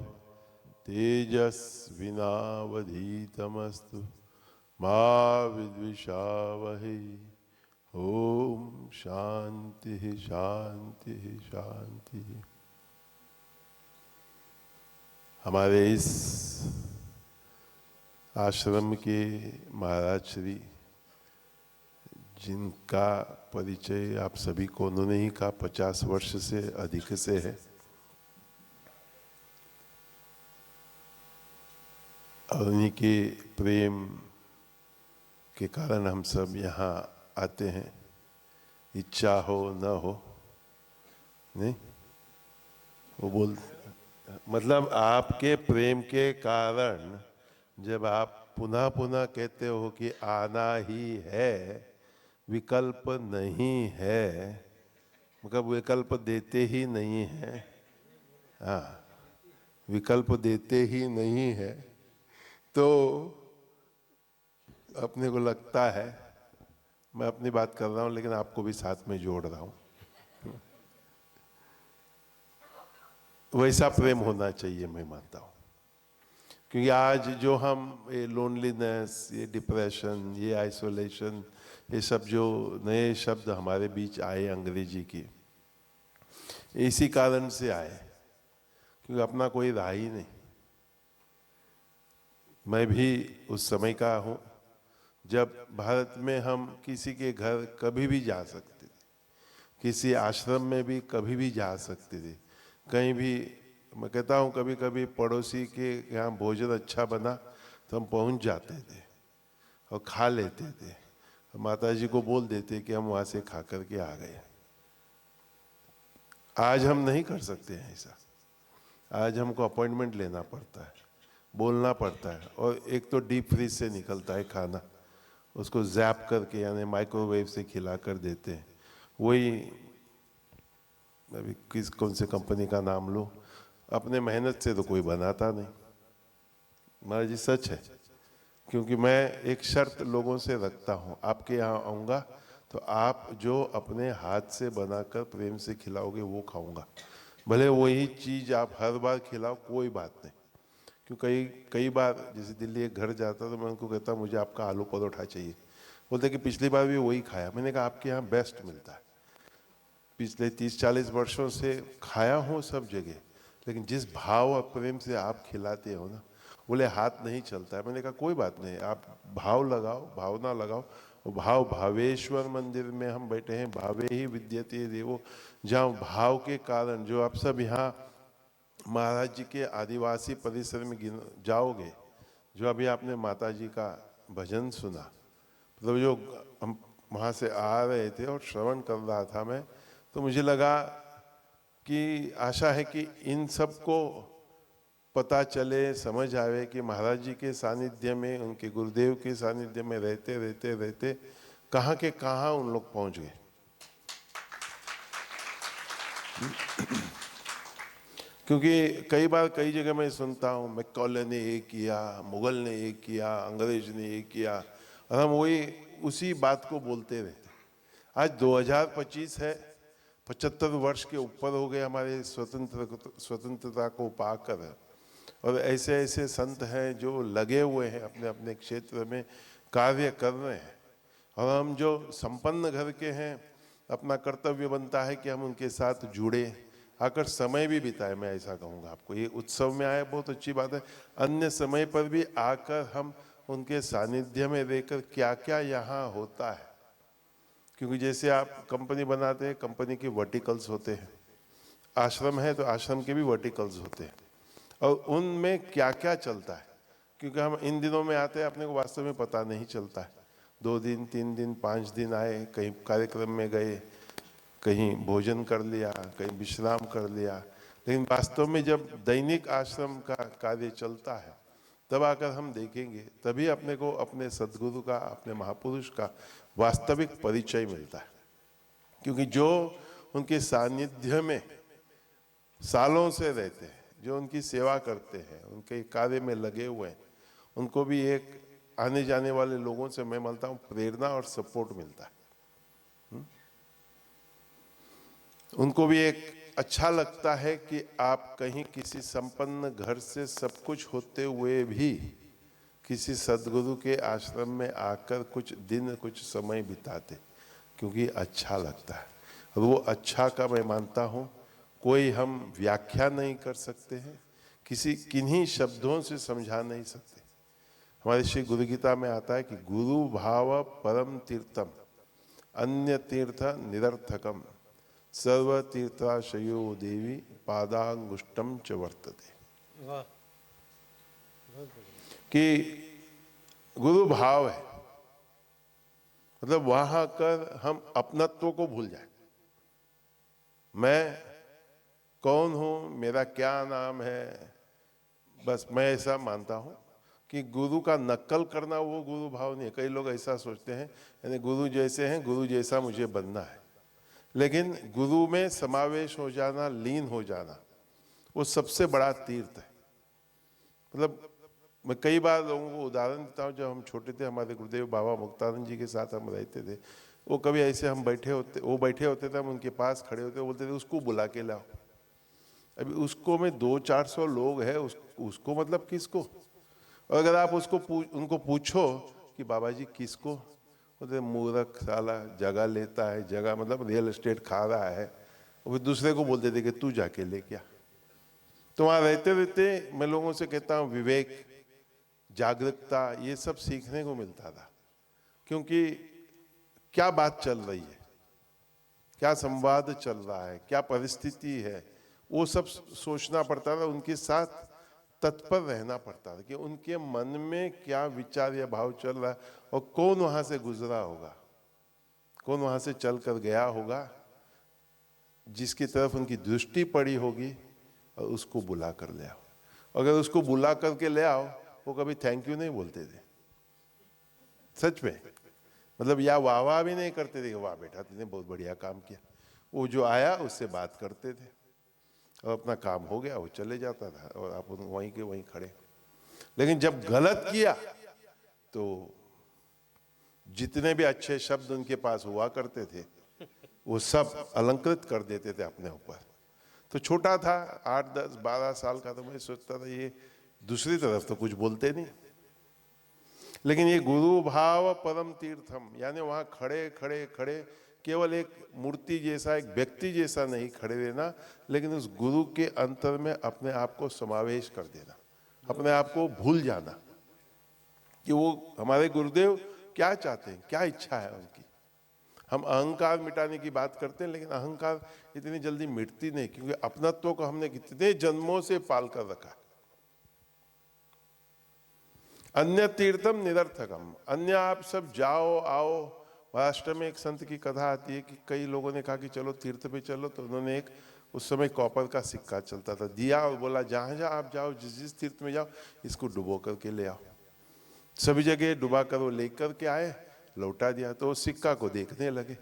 તેજસ્વિનાવધીતમસ્તુ मा विद्विषावहै। ओम शांति शांति शांति। हमारे इस आश्रम के महाराज श्री, जिनका परिचय आप सभी को उन्होंने ही कहा 50 वर्ष से अधिक से है, और उन्हीं के प्रेम के कारण हम सब यहाँ आते हैं, इच्छा हो न हो। नहीं, वो बोल मतलब आपके प्रेम के कारण जब आप पुनः पुनः कहते हो कि आना ही है, विकल्प नहीं है, मतलब विकल्प देते ही नहीं है, हाँ विकल्प देते ही नहीं है, तो अपने को लगता है, मैं अपनी बात कर रहा हूँ लेकिन आपको भी साथ में जोड़ रहा हूँ, वैसा प्रेम होना चाहिए मैं मानता हूँ। क्योंकि आज जो हम ये लोनलीनेस, ये डिप्रेशन, ये आइसोलेशन, ये सब जो नए शब्द हमारे बीच आए अंग्रेजी की, इसी कारण से आए, क्योंकि अपना कोई रहा ही नहीं। मैं भी उस समय का हूँ जब भारत में हम किसी के घर कभी भी जा सकते थे, किसी आश्रम में भी कभी भी जा सकते थे, कहीं भी। मैं कहता हूँ कभी कभी पड़ोसी के यहाँ भोजन अच्छा बना तो हम पहुँच जाते थे और खा लेते थे, माता जी को बोल देते कि हम वहाँ से खा करके आ गए। आज हम नहीं कर सकते हैं ऐसा। आज हमको अपॉइंटमेंट लेना पड़ता है, बोलना पड़ता है, और एक तो डीप फ्रीज से निकलता है खाना, उसको जैप करके यानी माइक्रोवेव से खिला कर देते हैं। वही अभी कौन से कंपनी का नाम लो, अपने मेहनत से तो कोई बनाता नहीं। महाराज जी सच है, क्योंकि मैं एक शर्त लोगों से रखता हूँ, आपके यहाँ आऊँगा तो आप जो अपने हाथ से बनाकर प्रेम से खिलाओगे वो खाऊंगा, भले वही चीज़ आप हर बार खिलाओ, कोई बात नहीं। क्यों कई बार जैसे दिल्ली एक घर जाता तो मैं उनको कहता मुझे आपका आलू परोठा चाहिए, बोलते कि पिछली बार भी वही खाया। मैंने कहा आपके यहाँ बेस्ट मिलता है, पिछले 30-40 वर्षों से खाया हूँ सब जगह, लेकिन जिस भाव और प्रेम से आप खिलाते हो ना, बोले हाथ नहीं चलता है। मैंने कहा कोई बात नहीं, आप भाव लगाओ, भावना लगाओ। भाव भावेश्वर मंदिर में हम बैठे हैं, भावे ही विद्यते देवो, जहाँ भाव के कारण जो आप सब यहाँ महाराज जी के आदिवासी परिसर में जाओगे, जो अभी आपने माता जी का भजन सुना, मतलब जो हम वहाँ से आ रहे थे और श्रवण कर रहा था मैं, तो मुझे लगा कि आशा है कि इन सबको पता चले, समझ आवे कि महाराज जी के सानिध्य में, उनके गुरुदेव के सानिध्य में रहते रहते रहते कहाँ के कहाँ उन लोग पहुँच गए। क्योंकि कई बार कई जगह मैं सुनता हूँ मैकॉले ने ये किया, मुगल ने ये किया, अंग्रेज ने ये किया, और हम वही उसी बात को बोलते रहते। आज 2025 है, 75 वर्ष के ऊपर हो गए हमारे स्वतंत्रता को पाकर, और ऐसे ऐसे संत हैं जो लगे हुए हैं अपने अपने क्षेत्र में कार्य कर रहे हैं, और हम जो संपन्न घर के हैं, अपना कर्तव्य बनता है कि हम उनके साथ जुड़े, आकर समय भी बिताए। मैं ऐसा कहूँगा आपको, ये उत्सव में आए बहुत अच्छी बात है, अन्य समय पर भी आकर हम उनके सानिध्य में रहकर क्या क्या यहाँ होता है। क्योंकि जैसे आप कंपनी बनाते हैं, कंपनी के वर्टिकल्स होते हैं, आश्रम है तो आश्रम के भी वर्टिकल्स होते हैं, और उनमें क्या क्या चलता है। क्योंकि हम इन दिनों में आते हैं, अपने को वास्तव में पता नहीं चलता है। 2 दिन 3 दिन 5 दिन आए, कहीं कार्यक्रम में गए, कहीं भोजन कर लिया, कहीं विश्राम कर लिया, लेकिन वास्तव में जब दैनिक आश्रम का कार्य चलता है तब आकर हम देखेंगे, तभी अपने को अपने सद्गुरु का, अपने महापुरुष का वास्तविक परिचय मिलता है। क्योंकि जो उनके सानिध्य में सालों से रहते हैं, जो उनकी सेवा करते हैं, उनके कार्य में लगे हुए हैं, उनको भी एक आने जाने वाले लोगों से मैं मानता हूँ प्रेरणा और सपोर्ट मिलता है। उनको भी एक अच्छा लगता है कि आप कहीं किसी संपन्न घर से सब कुछ होते हुए भी किसी सद्गुरु के आश्रम में आकर कुछ दिन कुछ समय बिताते, क्योंकि अच्छा लगता है। और वो अच्छा का मैं मानता हूँ कोई हम व्याख्या नहीं कर सकते हैं, किन्हीं शब्दों से समझा नहीं सकते। हमारे श्री गुरु गीता में आता है कि गुरु भाव परम तीर्थम अन्य तीर्थ निरर्थकम सर्व तीर्थाशयो देवी पादांगुष्टम च वर्तते। कि गुरु भाव है, मतलब वहां कर हम अपनत्व को भूल जाए। मैं कौन हूं, मेरा क्या नाम है, बस मैं ऐसा मानता हूं कि गुरु का नकल करना वो गुरु भाव नहीं है। कई लोग ऐसा सोचते हैं, यानी गुरु जैसे हैं, गुरु जैसा मुझे बनना है। लेकिन गुरु में समावेश हो जाना, लीन हो जाना, वो सबसे बड़ा तीर्थ है। मतलब मैं कई बार लोगों को उदाहरण देता हूँ, जब हम छोटे थे, हमारे गुरुदेव बाबा मुक्तानंद जी के साथ हम रहते थे, वो कभी ऐसे हम वो बैठे होते थे, हम उनके पास खड़े होते, बोलते थे उसको बुला के लाओ। अभी उसको में 200-400 लोग हैं, उसको मतलब किसको, और अगर आप उनको पूछो कि बाबा जी किसको, बोलते मूर्ख साला जगह लेता है, जगह मतलब रियल एस्टेट खा रहा है, और फिर दूसरे को बोल देते कि तू जाके ले क्या। तो वहाँ रहते रहते मैं लोगों से कहता हूँ विवेक, जागरूकता, ये सब सीखने को मिलता था। क्योंकि क्या बात चल रही है, क्या संवाद चल रहा है, क्या परिस्थिति है, वो सब सोचना पड़ता था। उनके साथ तत्पर रहना पड़ता था कि उनके मन में क्या विचार या भाव चल रहा है, और कौन वहां से गुजरा होगा, कौन वहां से चल कर गया होगा, जिसकी तरफ उनकी दृष्टि पड़ी होगी, और उसको बुला कर ले आओ। अगर उसको बुला करके ले आओ, वो कभी थैंक यू नहीं बोलते थे, सच में। मतलब या वाह वाह भी नहीं करते थे, वाह बेटा तुमने बहुत बढ़िया काम किया। वो जो आया उससे बात करते थे, और अपना काम हो गया, वो चले जाता था, और आप वहीं के वहीं खड़े। लेकिन जब गलत किया तो जितने भी अच्छे शब्द उनके पास हुआ करते थे, वो सब अलंकृत कर देते थे अपने ऊपर। तो छोटा था, 8, 10, 12 साल का, तो मैं सोचता था ये दूसरी तरफ तो कुछ बोलते नहीं। लेकिन ये गुरु भाव परम तीर्थम, यानी वहां खड़े खड़े खड़े केवल एक मूर्ति जैसा, एक व्यक्ति जैसा नहीं खड़े रहना, लेकिन उस गुरु के अंतर में अपने आप को समावेश कर देना, अपने आप को भूल जाना कि वो हमारे गुरुदेव क्या चाहते हैं, क्या इच्छा है उनकी। हम अहंकार मिटाने की बात करते हैं, लेकिन अहंकार इतनी जल्दी मिटती नहीं, क्योंकि अपनत्व को हमने कितने जन्मों से पाल कर रखा। अन्य तीर्थम निरर्थकम, अन्य आप सब जाओ आओ। महाराष्ट्र में एक संत की कथा आती है कि कई लोगों ने कहा कि चलो तीर्थ पे चलो, तो उन्होंने एक, उस समय कॉपर का सिक्का चलता था, दिया और बोला जहां जहां आप जाओ, जिस जिस तीर्थ में जाओ, इसको डुबो करके ले आओ। सभी जगह डुबा कर वो लेकर के आए, लौटा दिया। तो उस सिक्का को देखने लगे,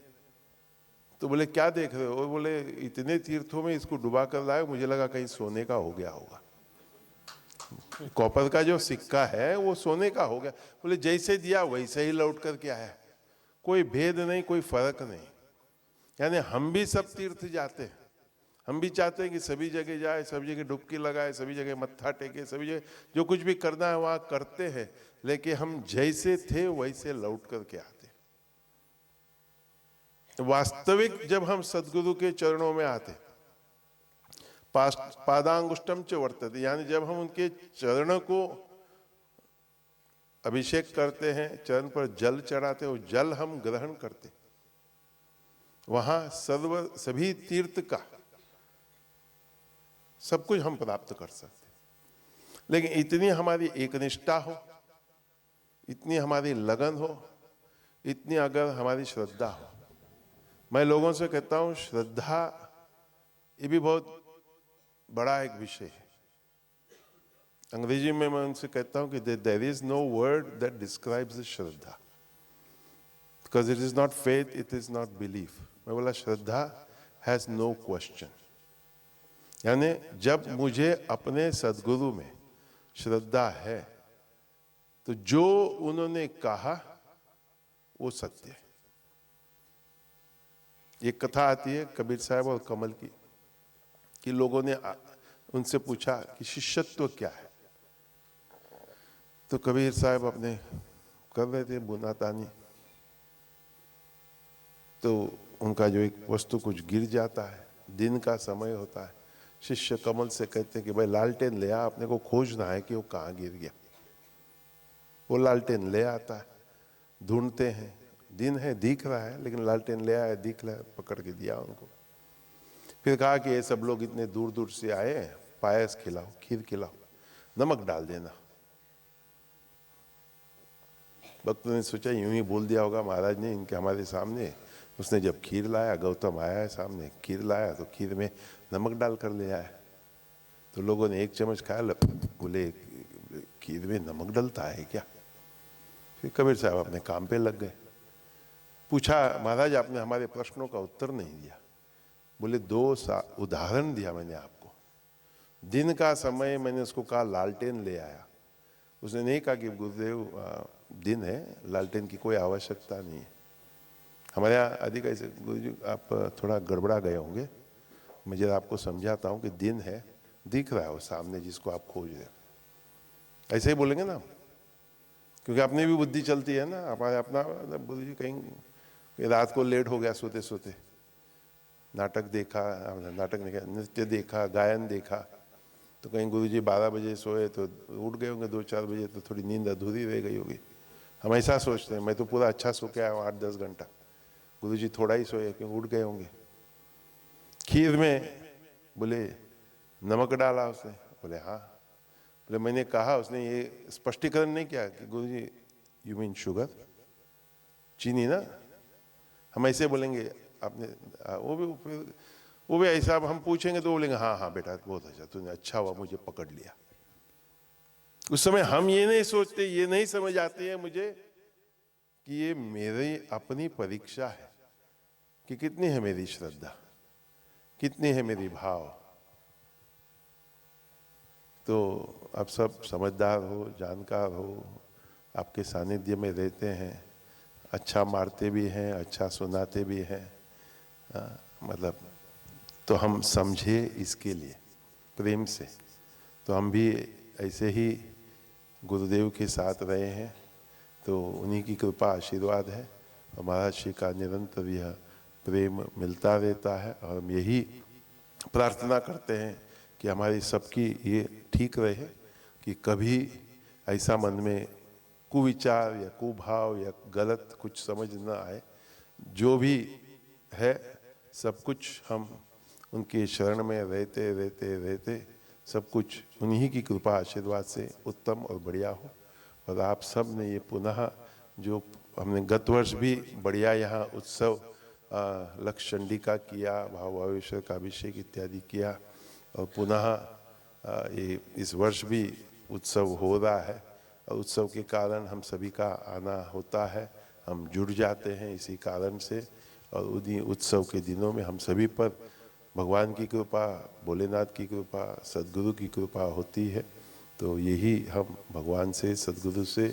तो बोले क्या देख रहे हो? बोले इतने तीर्थों में इसको डुबा कर लाए, मुझे लगा कहीं सोने का हो गया होगा। कॉपर का जो सिक्का है वो सोने का हो गया। बोले जैसे दिया वैसे ही लौट करके आया, कोई भेद नहीं, कोई फर्क नहीं। यानी हम भी सब तीर्थ जाते हैं, हम भी चाहते हैं कि सभी जगह जाए, सभी जगह डुबकी लगाए, सभी जगह मत्था टेके, सभी जगह जो कुछ भी करना है वहां करते हैं, लेकिन हम जैसे थे वैसे लौट करके आते। वास्तविक जब हम सदगुरु के चरणों में आते, पादांगुष्टम च वर्तते, यानी जब हम उनके चरण को अभिषेक करते हैं, चरण पर जल चढ़ाते, वो जल हम ग्रहण करते, वहां सभी तीर्थ का सब कुछ हम प्राप्त कर सकते। लेकिन इतनी हमारी एकनिष्ठा हो, इतनी हमारी लगन हो, इतनी अगर हमारी श्रद्धा हो। मैं लोगों से कहता हूं श्रद्धा ये भी बहुत बड़ा एक विषय है। अंग्रेजी में मैं उनसे कहता हूं कि there is no word that describes shraddha, because it is not faith, it is not belief. मैं बोला श्रद्धा हैज नो क्वेश्चन, यानी जब मुझे अपने सदगुरु में श्रद्धा है तो जो उन्होंने कहा वो सत्य है। ये कथा आती है कबीर साहब और कमल की, कि लोगों ने उनसे पूछा कि शिष्यत्व क्या है। तो कबीर साहब अपने कर रहे थे बुना तानी, तो उनका जो एक वस्तु कुछ गिर जाता है, दिन का समय होता है। शिष्य कमल से कहते हैं कि भाई लालटेन ले आ, अपने को खोजना है कि वो कहाँ गिर गया। वो लालटेन ले आता है, ढूंढते हैं, दिन है दिख रहा है, लेकिन लालटेन ले आया, दिख रहा है, पकड़ के दिया उनको। फिर कहा कि ये सब लोग इतने दूर दूर से आए हैं, पायस खिलाओ, खीर खिलाओ, नमक डाल देना। भक्त ने सोचा यूं ही बोल दिया होगा महाराज ने इनके हमारे सामने। उसने जब खीर लाया, गौतम आया है सामने, खीर लाया तो खीर में नमक डाल कर ले आया। तो लोगों ने एक चम्मच खाया, बोले खीर में नमक डलता है क्या? फिर कबीर साहब अपने काम पे लग गए। पूछा महाराज आपने हमारे प्रश्नों का उत्तर नहीं दिया। बोले 2 उदाहरण दिया मैंने आपको। दिन का समय मैंने उसको कहा लालटेन ले आया, उसने नहीं कहा कि गुरुदेव दिन है, लालटेन की कोई आवश्यकता नहीं है। हमारे यहाँ अधिक ऐसे, गुरुजी आप थोड़ा गड़बड़ा गए होंगे, मैं जरा आपको समझाता हूँ कि दिन है, दिख रहा है वो सामने जिसको आप खोज रहे हो। ऐसे ही बोलेंगे ना। क्योंकि अपनी भी बुद्धि चलती है ना, हमारे अपना बुद्धि कहीं रात को लेट हो गया सोते सोते, नाटक देखा, नाटक नहीं, नृत्य देखा, गायन देखा, तो कहीं गुरुजी 12 बजे सोए तो उठ गए होंगे 2-4 बजे, तो थोड़ी नींद अधूरी रह गई होगी। हम ऐसा सोचते हैं, मैं तो पूरा अच्छा सो के आया हूँ 8-10 घंटा, गुरुजी थोड़ा ही सोए क्यों उठ गए होंगे। खीर में बोले नमक डाला उसने, बोले हाँ। बोले मैंने कहा, उसने ये स्पष्टीकरण नहीं किया कि गुरुजी यू मीन शुगर, चीनी ना। हम ऐसे बोलेंगे आपने, वो भी ऐसा हम पूछेंगे तो बोलेंगे हाँ हाँ बेटा बहुत अच्छा, तूने अच्छा हुआ मुझे पकड़ लिया। उस समय हम ये नहीं सोचते, ये नहीं समझ आती है मुझे कि ये मेरी अपनी परीक्षा है कि कितनी है मेरी श्रद्धा, कितनी है मेरी भाव। तो आप सब समझदार हो, जानकार हो, आपके सानिध्य में रहते हैं, अच्छा मारते भी हैं, अच्छा सुनाते भी हैं, मतलब तो हम समझे इसके लिए प्रेम से। तो हम भी ऐसे ही गुरुदेव के साथ रहे हैं, तो उन्हीं की कृपा आशीर्वाद है, और महाराज श्री का निरंतर यह प्रेम मिलता रहता है। और हम यही प्रार्थना करते हैं कि हमारी सबकी ये ठीक रहे कि कभी ऐसा मन में कुविचार या कुभाव या गलत कुछ समझ न आए। जो भी है सब कुछ हम उनके शरण में रहते रहते रहते सब कुछ उन्हीं की कृपा आशीर्वाद से उत्तम और बढ़िया हो। और आप सब ने ये पुनः जो हमने गत वर्ष भी बढ़िया यहाँ उत्सव लक्ष्य चंडी का किया, भाव भावेश्वर का अभिषेक इत्यादि किया, और पुनः ये इस वर्ष भी उत्सव हो रहा है, और उत्सव के कारण हम सभी का आना होता है, हम जुड़ जाते हैं इसी कारण से। और उन्हीं उत्सव के दिनों में हम सभी पर भगवान की कृपा, भोलेनाथ की कृपा, सद्गुरु की कृपा होती है। तो यही हम भगवान से, सद्गुरु से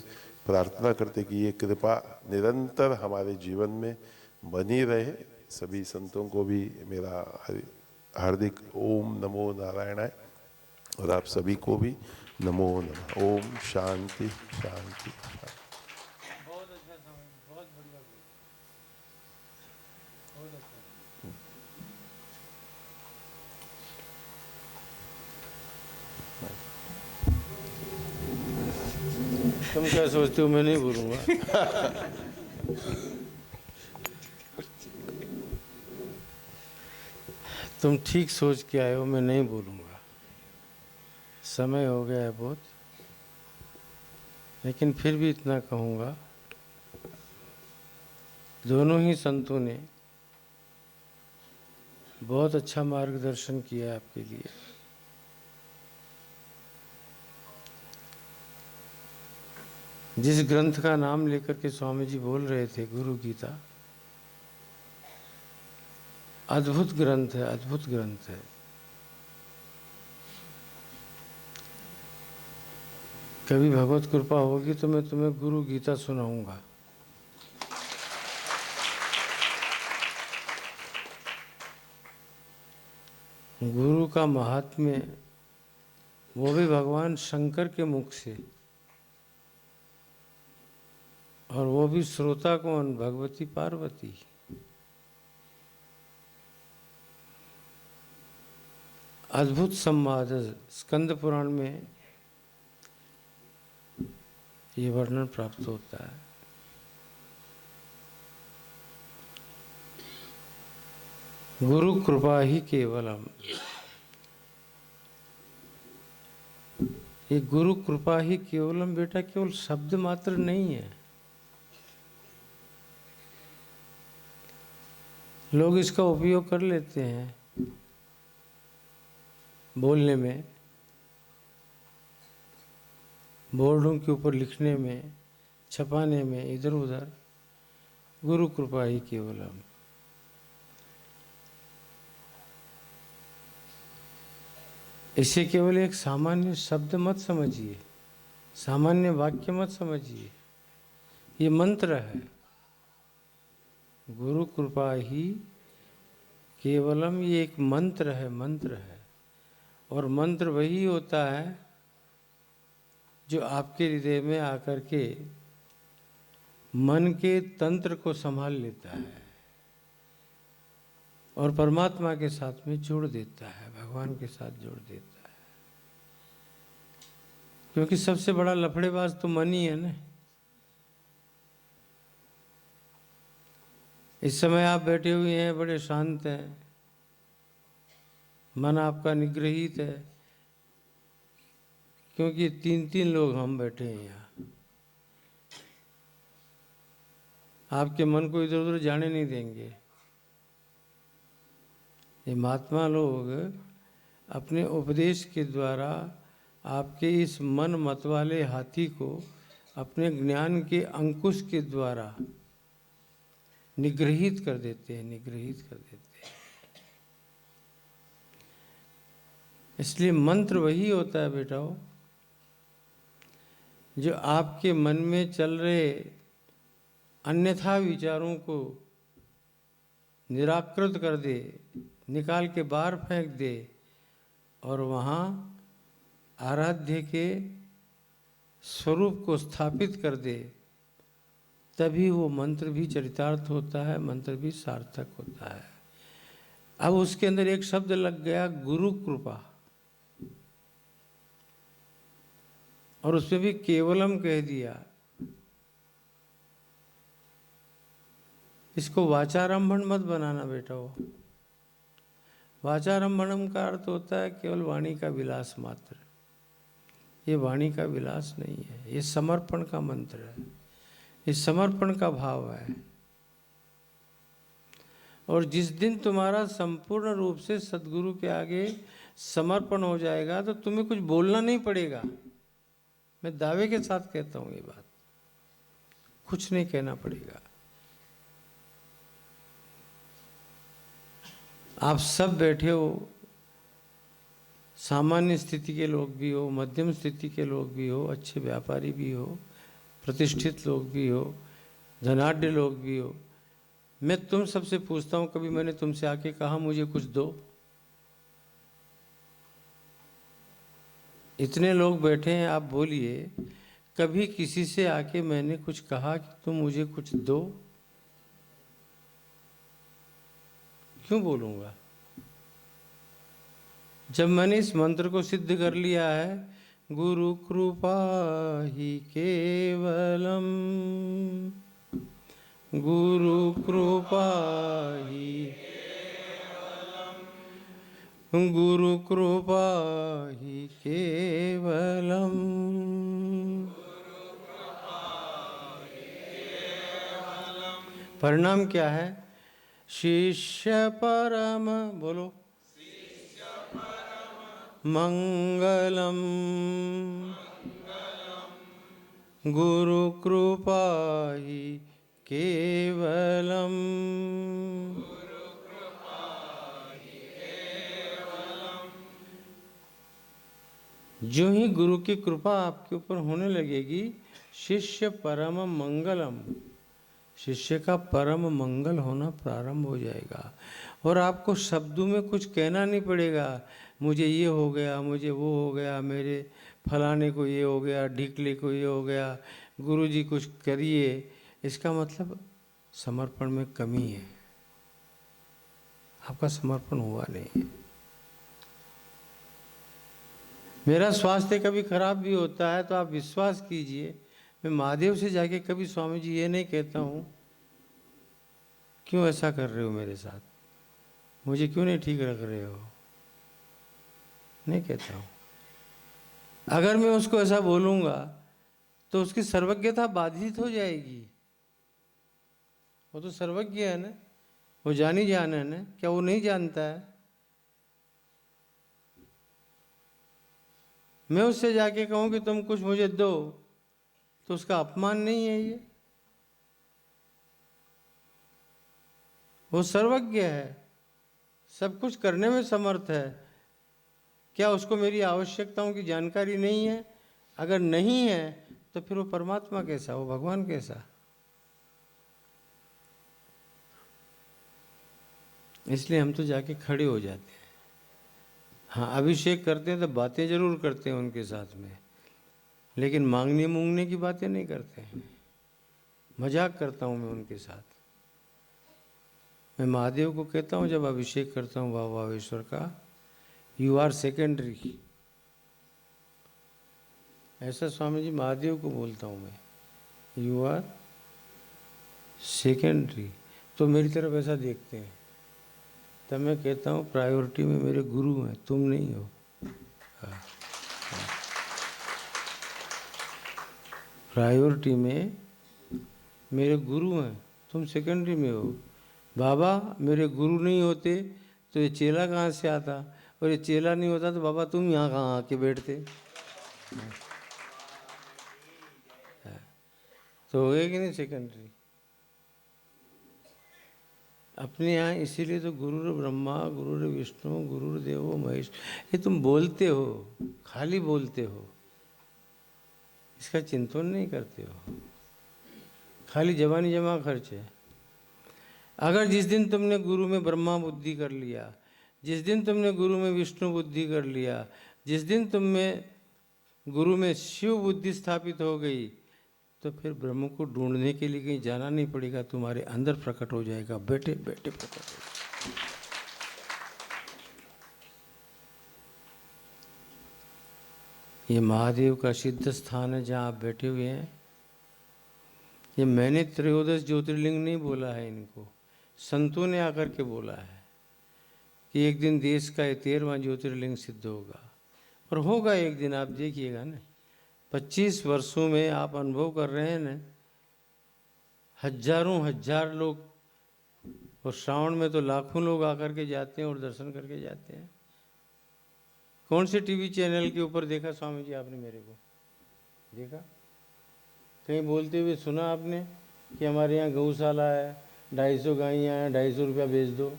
प्रार्थना करते कि ये कृपा निरंतर हमारे जीवन में बनी रहे। सभी संतों को भी मेरा हार्दिक ओम नमो नारायणाय, और आप सभी को भी नमो नमः। ओम शांति शांति शांति। बहुत अच्छा समय, बहुत बढ़िया, बहुत अच्छा। तुम क्या सोचते हो, मैं नहीं बोलूँगा। तुम ठीक सोच के आए हो, मैं नहीं बोलूँगा, समय हो गया है बहुत। लेकिन फिर भी इतना कहूँगा, दोनों ही संतों ने बहुत अच्छा मार्गदर्शन किया है आपके लिए। जिस ग्रंथ का नाम लेकर के स्वामी जी बोल रहे थे, गुरु गीता, अद्भुत ग्रंथ है, अद्भुत ग्रंथ है। कभी भगवत कृपा होगी तो मैं तुम्हें गुरु गीता सुनाऊंगा। गुरु का महात्म्य, वो भी भगवान शंकर के मुख से, और वो भी श्रोता कौन, भगवती पार्वती। अद्भुत संवाद स्कंद पुराण में ये वर्णन प्राप्त होता है। गुरु कृपा ही केवलम, ये गुरु कृपा ही केवलम बेटा केवल शब्द मात्र नहीं है। लोग इसका उपयोग कर लेते हैं बोलने में, बोर्डों के ऊपर लिखने में, छपाने में, इधर उधर। गुरु कृपा ही केवलम, इसे केवल एक सामान्य शब्द मत समझिए, सामान्य वाक्य मत समझिए, ये मंत्र है। गुरु कृपा ही केवलम, ये एक मंत्र है, मंत्र है। और मंत्र वही होता है जो आपके हृदय में आकर के मन के तंत्र को संभाल लेता है और परमात्मा के साथ में जोड़ देता है, भगवान के साथ जोड़ देता है। क्योंकि सबसे बड़ा लफड़ेबाज तो मन ही है ना। इस समय आप बैठे हुए हैं, बड़े शांत हैं, मन आपका निग्रहित है, क्योंकि 3-3 लोग हम बैठे हैं यहाँ। आपके मन को इधर उधर जाने नहीं देंगे। ये महात्मा लोग अपने उपदेश के द्वारा आपके इस मन मत वाले हाथी को अपने ज्ञान के अंकुश के द्वारा निग्रहित कर देते हैं, निग्रहित कर देते हैं। इसलिए मंत्र वही होता है बेटाओ जो आपके मन में चल रहे अन्यथा विचारों को निराकृत कर दे, निकाल के बाहर फेंक दे और वहाँ आराध्य के स्वरूप को स्थापित कर दे। तभी वो मंत्र भी चरितार्थ होता है, मंत्र भी सार्थक होता है। अब उसके अंदर एक शब्द लग गया, गुरु कृपा, और उसमें भी केवलम कह दिया। इसको वाचारंभण मत बनाना बेटा। वो वाचारंभणम का अर्थ होता है केवल वाणी का विलास मात्र। ये वाणी का विलास नहीं है, ये समर्पण का मंत्र है, ये समर्पण का भाव है। और जिस दिन तुम्हारा संपूर्ण रूप से सद्गुरु के आगे समर्पण हो जाएगा तो तुम्हें कुछ बोलना नहीं पड़ेगा। मैं दावे के साथ कहता हूँ ये बात, कुछ नहीं कहना पड़ेगा। आप सब बैठे हो, सामान्य स्थिति के लोग भी हो, मध्यम स्थिति के लोग भी हो, अच्छे व्यापारी भी हो, प्रतिष्ठित लोग भी हो, धनाढ्य लोग भी हो। मैं तुम सबसे पूछता हूँ, कभी मैंने तुमसे आके कहा मुझे कुछ दो? इतने लोग बैठे हैं, आप बोलिए कभी किसी से आके मैंने कुछ कहा कि तुम मुझे कुछ दो? क्यों बोलूँगा? जब मैंने इस मंत्र को सिद्ध कर लिया है, गुरु कृपा ही केवलम, गुरु कृपा ही, गुरु कृपा ही केवलम। परिणाम क्या है? शिष्य परम, बोलो, मंगलम, गुरु कृपा ही केवलम। जो ही गुरु की कृपा आपके ऊपर होने लगेगी, शिष्य परम मंगलम, शिष्य का परम मंगल होना प्रारंभ हो जाएगा। और आपको शब्दों में कुछ कहना नहीं पड़ेगा, मुझे ये हो गया, मुझे वो हो गया, मेरे फलाने को ये हो गया, ढिकले को ये हो गया, गुरुजी कुछ करिए। इसका मतलब समर्पण में कमी है, आपका समर्पण हुआ नहीं है। मेरा स्वास्थ्य कभी खराब भी होता है तो आप विश्वास कीजिए, मैं महादेव से जाके कभी स्वामी जी ये नहीं कहता हूँ क्यों ऐसा कर रहे हो मेरे साथ, मुझे क्यों नहीं ठीक रख रहे हो, नहीं कहता हूँ। अगर मैं उसको ऐसा बोलूँगा तो उसकी सर्वज्ञता बाधित हो जाएगी। वो तो सर्वज्ञ है ना, वो जानी जान है ना, क्या वो नहीं जानता है? मैं उससे जाके कहूँ कि तुम कुछ मुझे दो तो उसका अपमान नहीं है ये? वो सर्वज्ञ है, सब कुछ करने में समर्थ है। क्या उसको मेरी आवश्यकताओं की जानकारी नहीं है? अगर नहीं है तो फिर वो परमात्मा कैसा, वो भगवान कैसा? इसलिए हम तो जाके खड़े हो जाते हैं। हाँ, अभिषेक करते हैं तो बातें जरूर करते हैं उनके साथ में, लेकिन मांगने मूंगने की बातें नहीं करते हैं। मजाक करता हूँ मैं उनके साथ। मैं महादेव को कहता हूँ जब अभिषेक करता हूँ वाह वाहेश्वर का, यू आर सेकेंडरी। ऐसा स्वामी जी महादेव को बोलता हूँ मैं, यू आर सेकेंडरी। तो मेरी तरफ ऐसा देखते हैं, तब मैं कहता हूँ प्रायोरिटी में मेरे गुरु हैं, तुम नहीं हो। प्रायोरिटी में मेरे गुरु हैं, तुम सेकेंडरी में हो। बाबा मेरे गुरु नहीं होते तो ये चेला कहाँ से आता, और ये चेला नहीं होता तो बाबा तुम यहाँ कहाँ आके बैठते। तो हो गए कि नहीं सेकेंडरी। अपने यहाँ इसीलिए तो गुरुर ब्रह्मा गुरुर विष्णु गुरुर देवो महेश, ये तुम बोलते हो, खाली बोलते हो, इसका चिंतन नहीं करते हो, खाली जबानी जमा खर्च है। अगर जिस दिन तुमने गुरु में ब्रह्मा बुद्धि कर लिया, जिस दिन तुमने गुरु में विष्णु बुद्धि कर लिया, जिस दिन तुम में गुरु में शिव बुद्धि स्थापित हो गई, तो फिर ब्रह्म को ढूंढने के लिए कहीं जाना नहीं पड़ेगा, तुम्हारे अंदर प्रकट हो जाएगा, बैठे बैठे प्रकट हो जाएगा। ये महादेव का सिद्ध स्थान है जहाँ आप बैठे हुए हैं। ये मैंने त्रयोदश ज्योतिर्लिंग नहीं बोला है, इनको संतों ने आकर के बोला है कि एक दिन देश का 13वां ज्योतिर्लिंग सिद्ध होगा, और होगा एक दिन, आप देखिएगा ना। 25 वर्षों में आप अनुभव कर रहे हैं ना, हजारों हजार लोग, और श्रावण में तो लाखों लोग आकर के जाते हैं और दर्शन करके जाते हैं। कौन से टीवी चैनल के ऊपर देखा स्वामी जी आपने मेरे को देखा? कहीं बोलते हुए सुना आपने कि हमारे यहाँ गौशाला है, 250 गायें हैं, 250 रुपया बेच दो?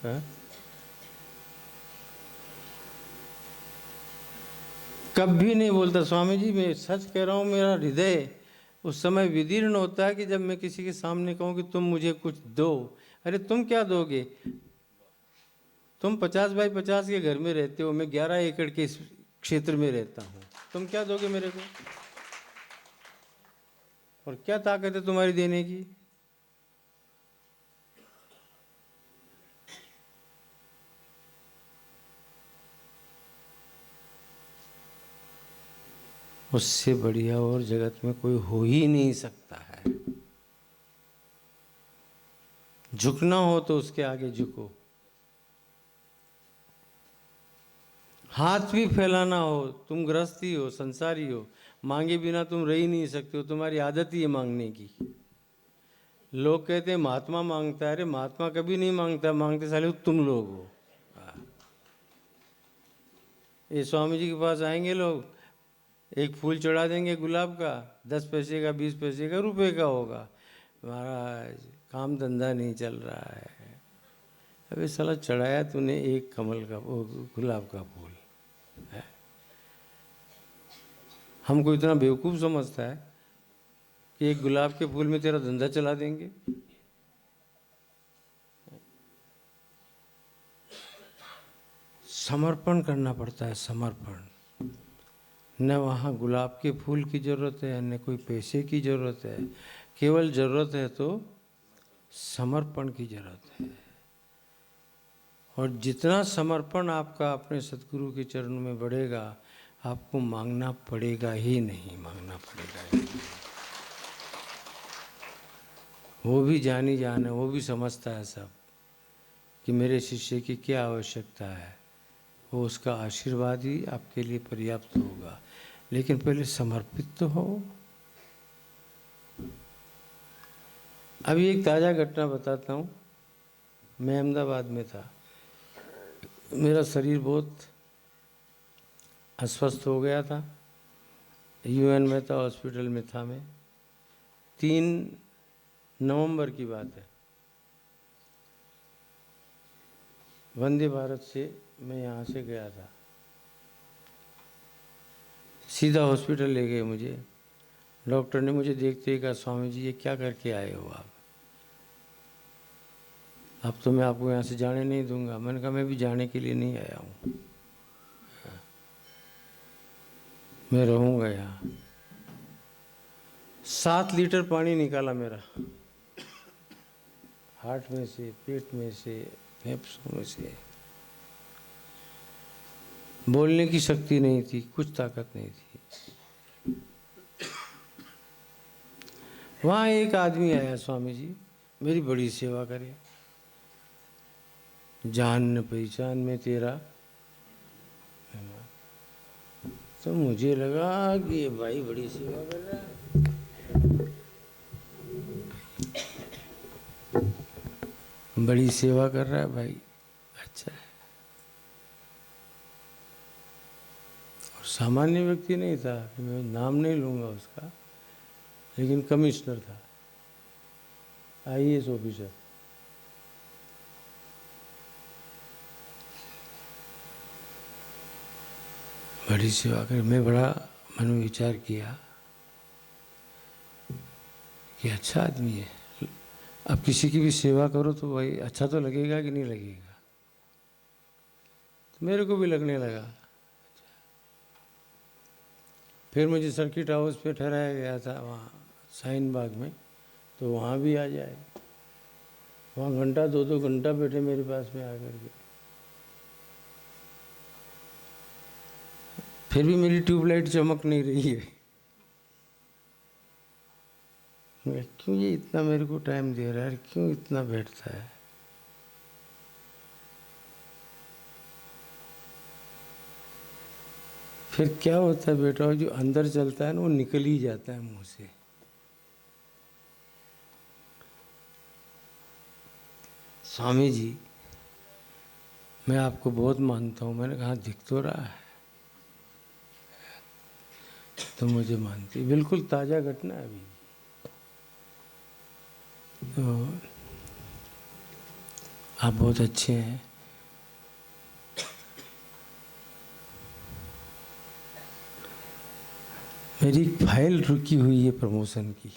है? कभी नहीं बोलता स्वामी जी। मैं सच कह रहा हूँ, मेरा हृदय उस समय विदीर्ण होता है कि जब मैं किसी के सामने कहूँ कि तुम मुझे कुछ दो। अरे तुम क्या दोगे? तुम 50 बाई 50 के घर में रहते हो, मैं 11 एकड़ के इस क्षेत्र में रहता हूँ, तुम क्या दोगे मेरे को? और क्या ताकत है तुम्हारी देने की? उससे बढ़िया और जगत में कोई हो ही नहीं सकता है। झुकना हो तो उसके आगे झुको, हाथ भी फैलाना हो। तुम गृहस्थी हो, संसारी हो, मांगे बिना तुम रह ही नहीं सकते हो, तुम्हारी आदत ही है मांगने की। लोग कहते हैं महात्मा मांगता है, अरे महात्मा कभी नहीं मांगता, मांगते साले तुम लोग हो। ये स्वामी जी के पास आएंगे लोग, एक फूल चढ़ा देंगे गुलाब का, 10 पैसे का, 20 पैसे का, रुपए का होगा। महाराज काम धंधा नहीं चल रहा है। अबे साला चढ़ाया तूने एक कमल का, वो गुलाब का फूल है। हमको इतना बेवकूफ़ समझता है कि एक गुलाब के फूल में तेरा धंधा चला देंगे। समर्पण करना पड़ता है, समर्पण। न वहाँ गुलाब के फूल की ज़रूरत है, न कोई पैसे की ज़रूरत है, केवल ज़रूरत है तो समर्पण की ज़रूरत है। और जितना समर्पण आपका अपने सदगुरु के चरणों में बढ़ेगा, आपको मांगना पड़ेगा ही नहीं, मांगना पड़ेगा ही नहीं। वो भी जानी जान है, वो भी समझता है सब कि मेरे शिष्य की क्या आवश्यकता है, वो उसका आशीर्वाद ही आपके लिए पर्याप्त होगा। लेकिन पहले समर्पित तो हो। अभी एक ताज़ा घटना बताता हूँ। मैं अहमदाबाद में था, मेरा शरीर बहुत अस्वस्थ हो गया था, यूएन में था, हॉस्पिटल में था मैं। 3 नवंबर की बात है। वंदे भारत से मैं यहाँ से गया था, सीधा हॉस्पिटल ले गए मुझे। डॉक्टर ने मुझे देखते ही कहा, स्वामी जी ये क्या करके आए हो आप? अब तो मैं आपको यहाँ से जाने नहीं दूंगा। मैंने कहा मैं भी जाने के लिए नहीं आया हूँ, मैं रहूँगा यहाँ। 7 लीटर पानी निकाला मेरा, हार्ट में से, पेट में से, फेफड़ों में से। बोलने की शक्ति नहीं थी, कुछ ताकत नहीं थी। वहाँ एक आदमी आया, स्वामी जी मेरी बड़ी सेवा करे, जान न पहचान में तेरा। तो मुझे लगा कि ये भाई बड़ी सेवा कर रहा है, बड़ी सेवा कर रहा है भाई, अच्छा है। और सामान्य व्यक्ति नहीं था, मैं नाम नहीं लूँगा उसका, लेकिन कमिश्नर था, IAS ऑफिसर। बड़ी सेवा कर, मैं बड़ा मन में विचार किया कि अच्छा आदमी है। अब किसी की भी सेवा करो तो भाई अच्छा तो लगेगा कि नहीं लगेगा, तो मेरे को भी लगने लगा। फिर मुझे सर्किट हाउस पे ठहराया गया था, वहाँ साइन बाग में, तो वहाँ भी आ जाए। वहाँ घंटा 2-2 घंटा बैठे मेरे पास में आकर के। फिर भी मेरी ट्यूबलाइट चमक नहीं रही है। क्यों ये इतना मेरे को टाइम दे रहा है, क्यों इतना बैठता है। फिर क्या होता है बेटा, जो अंदर चलता है ना वो निकल ही जाता है मुंह से। स्वामी जी मैं आपको बहुत मानता हूँ। मैंने कहा दिख तो रहा है, तो मुझे मानती, बिल्कुल ताज़ा घटना है अभी। तो आप बहुत अच्छे हैं। मेरी फाइल रुकी हुई है प्रमोशन की।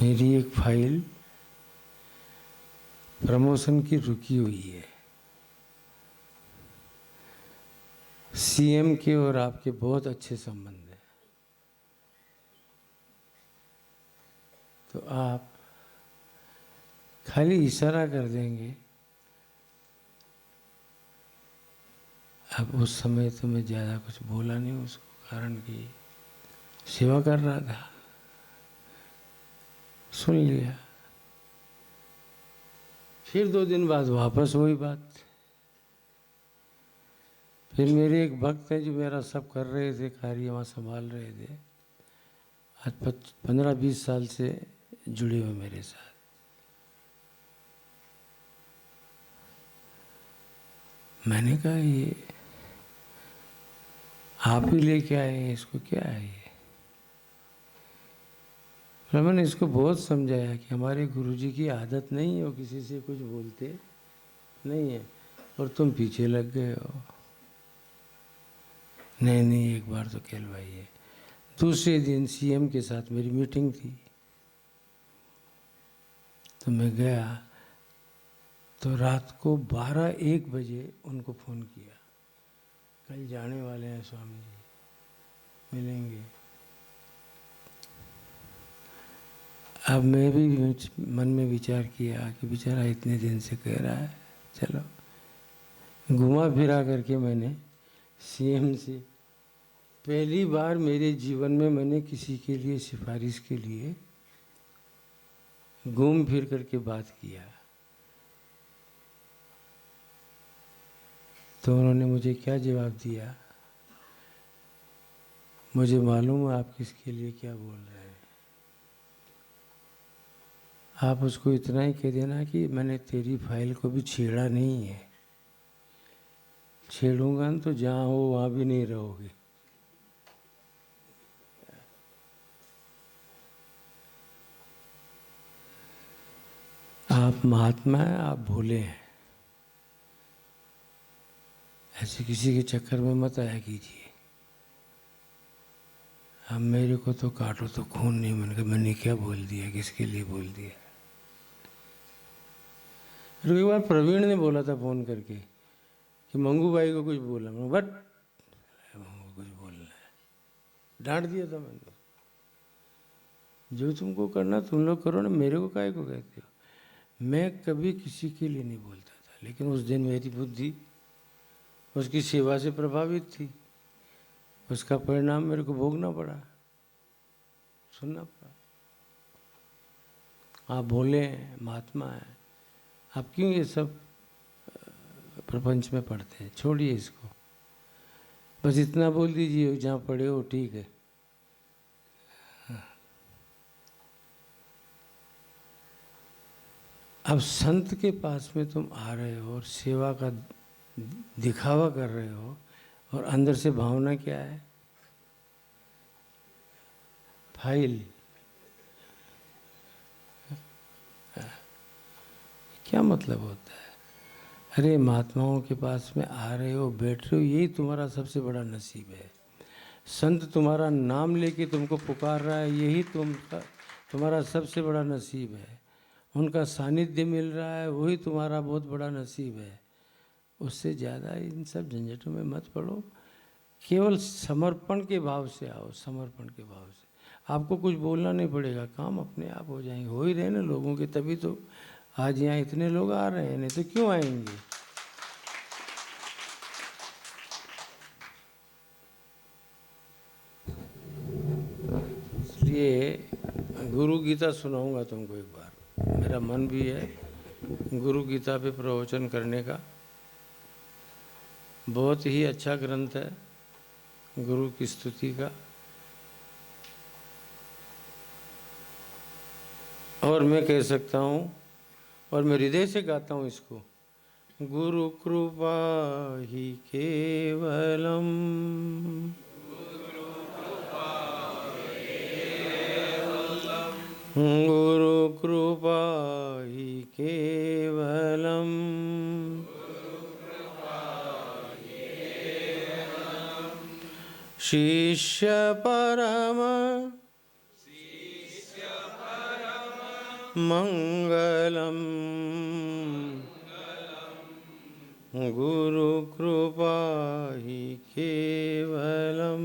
मेरी एक फाइल प्रमोशन की रुकी हुई है। CM के और आपके बहुत अच्छे संबंध हैं, तो आप खाली इशारा कर देंगे। अब उस समय तो मैं ज़्यादा कुछ बोला नहीं उसको, कारण कि सेवा कर रहा था। सुन लिया। फिर 2 दिन बाद वापस वही बात। फिर मेरे एक भक्त हैं जो मेरा सब कर रहे थे, कार्य वहाँ संभाल रहे थे, आज 15-20 साल से जुड़े हुए मेरे साथ। मैंने कहा ये आप ही लेके आए हैं, इसको क्या है ये। फिर मैंने इसको बहुत समझाया कि हमारे गुरुजी की आदत नहीं है वो किसी से कुछ बोलते नहीं है, और तुम पीछे लग गए हो। नहीं एक बार तो कहलवाइए। दूसरे दिन CM के साथ मेरी मीटिंग थी, तो मैं गया, तो रात को 12-1 बजे उनको फ़ोन किया, कल जाने वाले हैं स्वामी जी, मिलेंगे। अब मैं भी मन में विचार किया कि बेचारा इतने दिन से कह रहा है, चलो घुमा फिरा करके मैंने CM से पहली बार मेरे जीवन में मैंने किसी के लिए सिफारिश के लिए घूम फिर करके बात किया। तो उन्होंने मुझे क्या जवाब दिया, मुझे मालूम है आप किसके लिए क्या बोल रहे हैं, आप उसको इतना ही कह देना कि मैंने तेरी फाइल को भी छेड़ा नहीं है, छेड़ूंगा तो जहाँ हो वहाँ भी नहीं रहोगे। आप महात्मा हैं, आप भोले हैं, ऐसे किसी के चक्कर में मत आया कीजिए। अब मेरे को तो काटो तो खून नहीं मन का, मैंने क्या बोल दिया, किसके लिए बोल दिया। फिर एक बार प्रवीण ने बोला था फ़ोन करके कि मंगू भाई को कुछ बोला, मैं बट मंगू को कुछ बोलना है, डांट दिया था मैंने। जो तुमको करना तुम लोग करो ना, मेरे को काहे को कहते हो। मैं कभी किसी के लिए नहीं बोलता था, लेकिन उस दिन मेरी बुद्धि उसकी सेवा से प्रभावित थी, उसका परिणाम मेरे को भोगना पड़ा, सुनना पड़ा। आप भोले हैं, महात्मा हैं, आप क्यों ये सब प्रपंच में पढ़ते हैं, छोड़िए इसको। बस इतना बोल दीजिए, जहाँ पढ़े हो ठीक है। अब संत के पास में तुम आ रहे हो और सेवा का दिखावा कर रहे हो, और अंदर से भावना क्या है, फाइल। क्या मतलब होता है? अरे महात्माओं के पास में आ रहे हो, बैठ रहे हो, यही तुम्हारा सबसे बड़ा नसीब है। संत तुम्हारा नाम लेके तुमको पुकार रहा है, यही तुम्हारा सबसे बड़ा नसीब है। उनका सानिध्य मिल रहा है, वही तुम्हारा बहुत बड़ा नसीब है। उससे ज़्यादा इन सब झंझटों में मत पड़ो, केवल समर्पण के भाव से आओ, समर्पण के भाव से। आपको कुछ बोलना नहीं पड़ेगा, काम अपने आप हो जाएंगे। हो ही रहे ना लोगों के, तभी तो आज यहाँ इतने लोग आ रहे हैं, नहीं तो क्यों आएंगे। इसलिए गुरु गीता सुनाऊंगा तुमको एक बार, मेरा मन भी है गुरु गीता पे प्रवचन करने का। बहुत ही अच्छा ग्रंथ है गुरु की स्तुति का, और मैं कह सकता हूँ, और मैं हृदय से गाता हूँ इसको, गुरु कृपा ही केवलम, गुरु कृपा ही केवलम, शिष्य परम मंगलम, गुरु कृपा ही केवलम।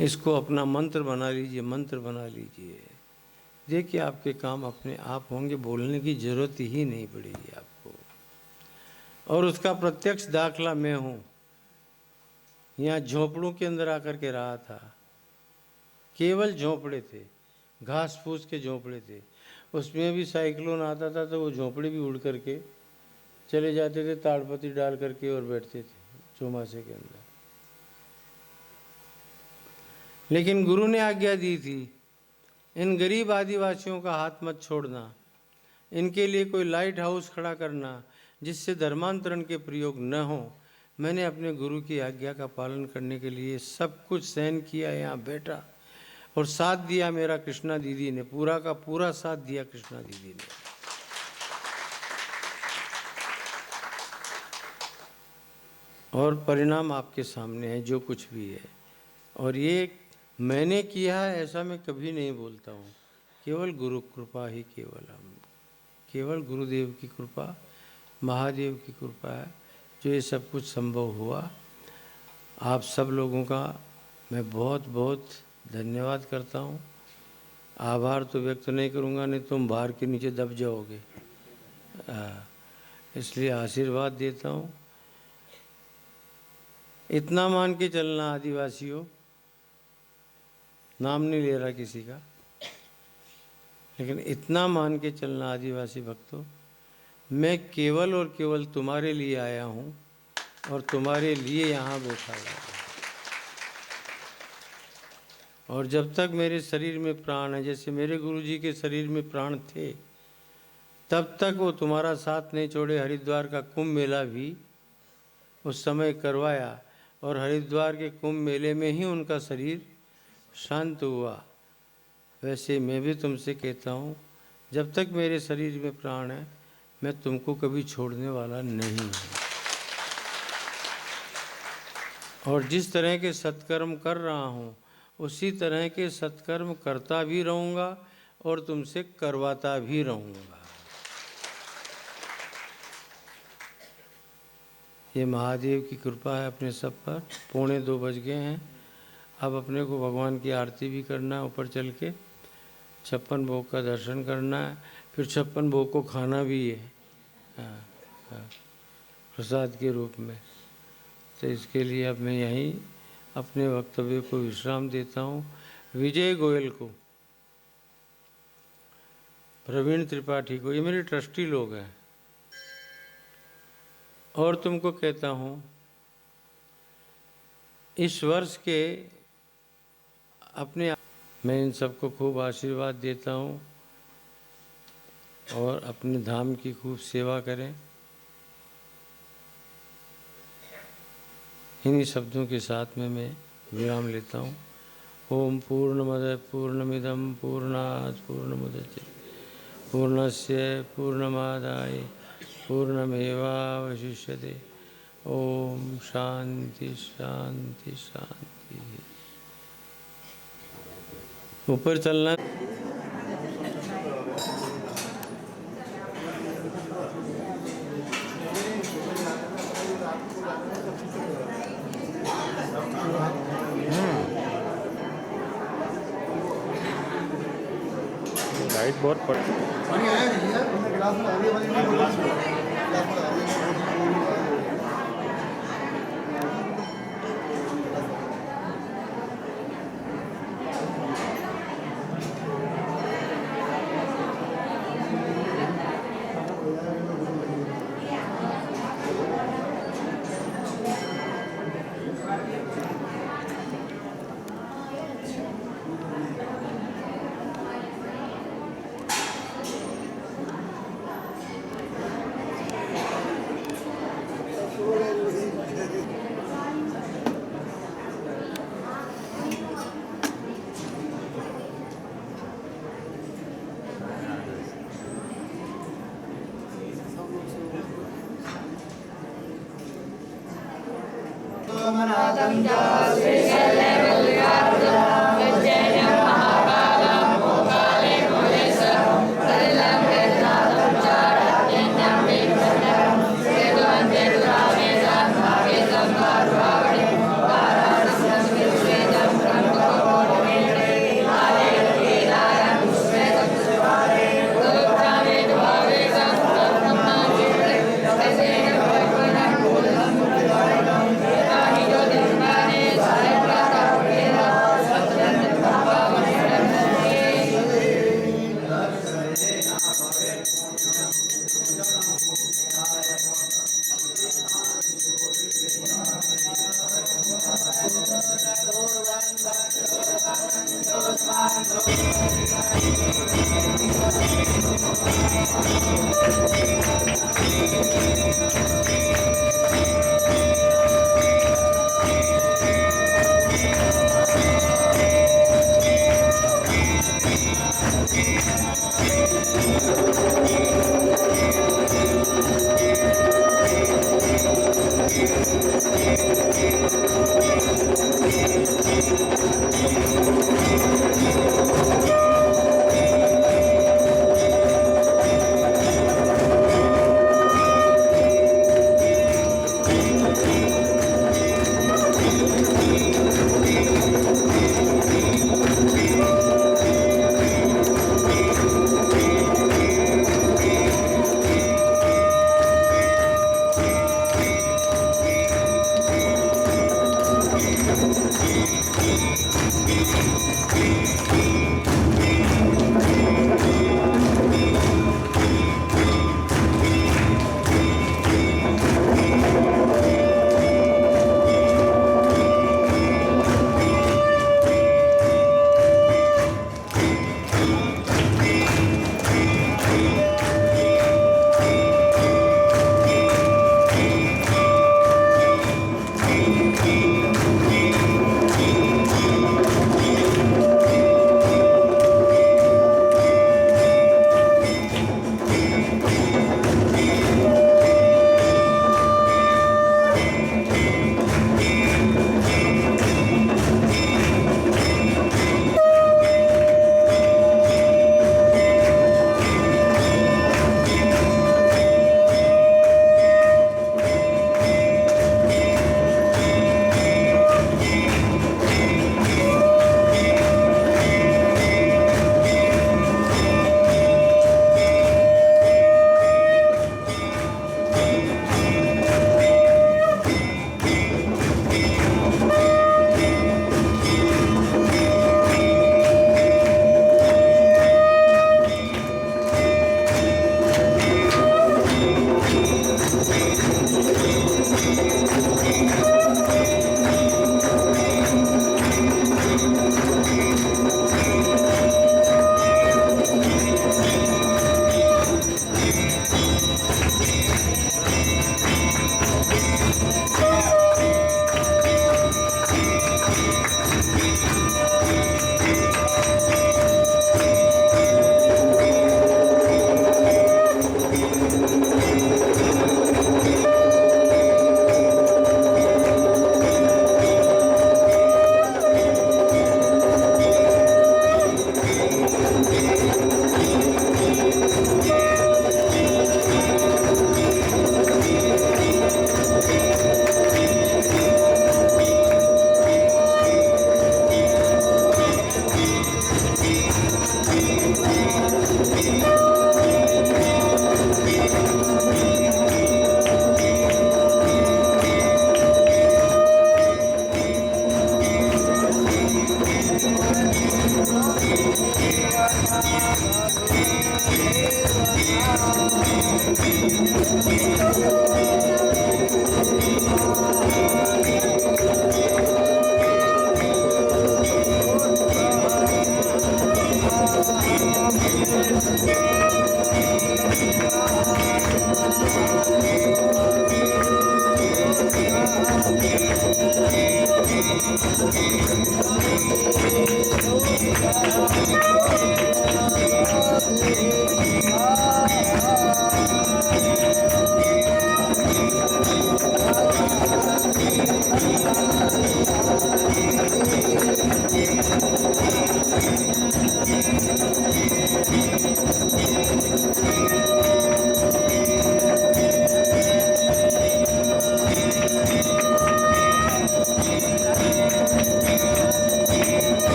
इसको अपना मंत्र बना लीजिए, मंत्र बना लीजिए। देखिए आपके काम अपने आप होंगे, बोलने की जरूरत ही नहीं पड़ेगी आपको। और उसका प्रत्यक्ष दाखला मैं हूँ। यहाँ झोपड़ों के अंदर आकर के रहा था, केवल झोपड़े थे, घास फूस के झोपड़े थे। उसमें भी साइक्लोन आता था तो वो झोपड़े भी उड़ करके चले जाते थे, ताड़पत्री डाल करके, और बैठते थे चौमासे के अंदर। लेकिन गुरु ने आज्ञा दी थी, इन गरीब आदिवासियों का हाथ मत छोड़ना, इनके लिए कोई लाइट हाउस खड़ा करना जिससे धर्मांतरण के प्रयोग न हो। मैंने अपने गुरु की आज्ञा का पालन करने के लिए सब कुछ सहन किया, यहाँ बैठा, और साथ दिया मेरा कृष्णा दीदी ने, पूरा का पूरा साथ दिया कृष्णा दीदी ने। और परिणाम आपके सामने है, जो कुछ भी है। और ये मैंने किया है ऐसा मैं कभी नहीं बोलता हूँ, केवल गुरु कृपा ही केवलम, केवल गुरुदेव की कृपा, महादेव की कृपा है जो ये सब कुछ संभव हुआ। आप सब लोगों का मैं बहुत बहुत धन्यवाद करता हूँ। आभार तो व्यक्त नहीं करूँगा, नहीं तुम भार के नीचे दब जाओगे, इसलिए आशीर्वाद देता हूँ। इतना मान के चलना आदिवासियों, नाम नहीं ले रहा किसी का, लेकिन इतना मान के चलना आदिवासी भक्तों, मैं केवल और केवल तुम्हारे लिए आया हूँ और तुम्हारे लिए यहाँ बैठा हुआ हूँ। और जब तक मेरे शरीर में प्राण है, जैसे मेरे गुरुजी के शरीर में प्राण थे, तब तक वो तुम्हारा साथ नहीं छोड़े। हरिद्वार का कुंभ मेला भी उस समय करवाया, और हरिद्वार के कुंभ मेले में ही उनका शरीर शांत हुआ। वैसे मैं भी तुमसे कहता हूँ, जब तक मेरे शरीर में प्राण है, मैं तुमको कभी छोड़ने वाला नहीं हूँ। और जिस तरह के सत्कर्म कर रहा हूँ, उसी तरह के सत्कर्म करता भी रहूँगा और तुमसे करवाता भी रहूँगा। ये महादेव की कृपा है अपने सब पर। 1:45 बज गए हैं। अब अपने को भगवान की आरती भी करना है, ऊपर चल के 56 भोग का दर्शन करना है, फिर 56 भोग को खाना भी है, हाँ, प्रसाद के रूप में। तो इसके लिए अब मैं यहीं अपने वक्तव्य को विश्राम देता हूँ। विजय गोयल को, प्रवीण त्रिपाठी को, ये मेरे ट्रस्टी लोग हैं। और तुमको कहता हूँ, इस वर्ष के अपने मैं इन सबको खूब आशीर्वाद देता हूँ और अपने धाम की खूब सेवा करें। इन्हीं शब्दों के साथ में मैं विराम लेता हूँ। ओम पूर्णमद पूर्णमिदम पूर्णात् पूर्णमुदच्यते पूर्णस्य पूर्णमादाय पूर्णमेवावशिष्यते। ओम शांति शांति शांति। ऊपर चलना। लाइट बहुत पड़ती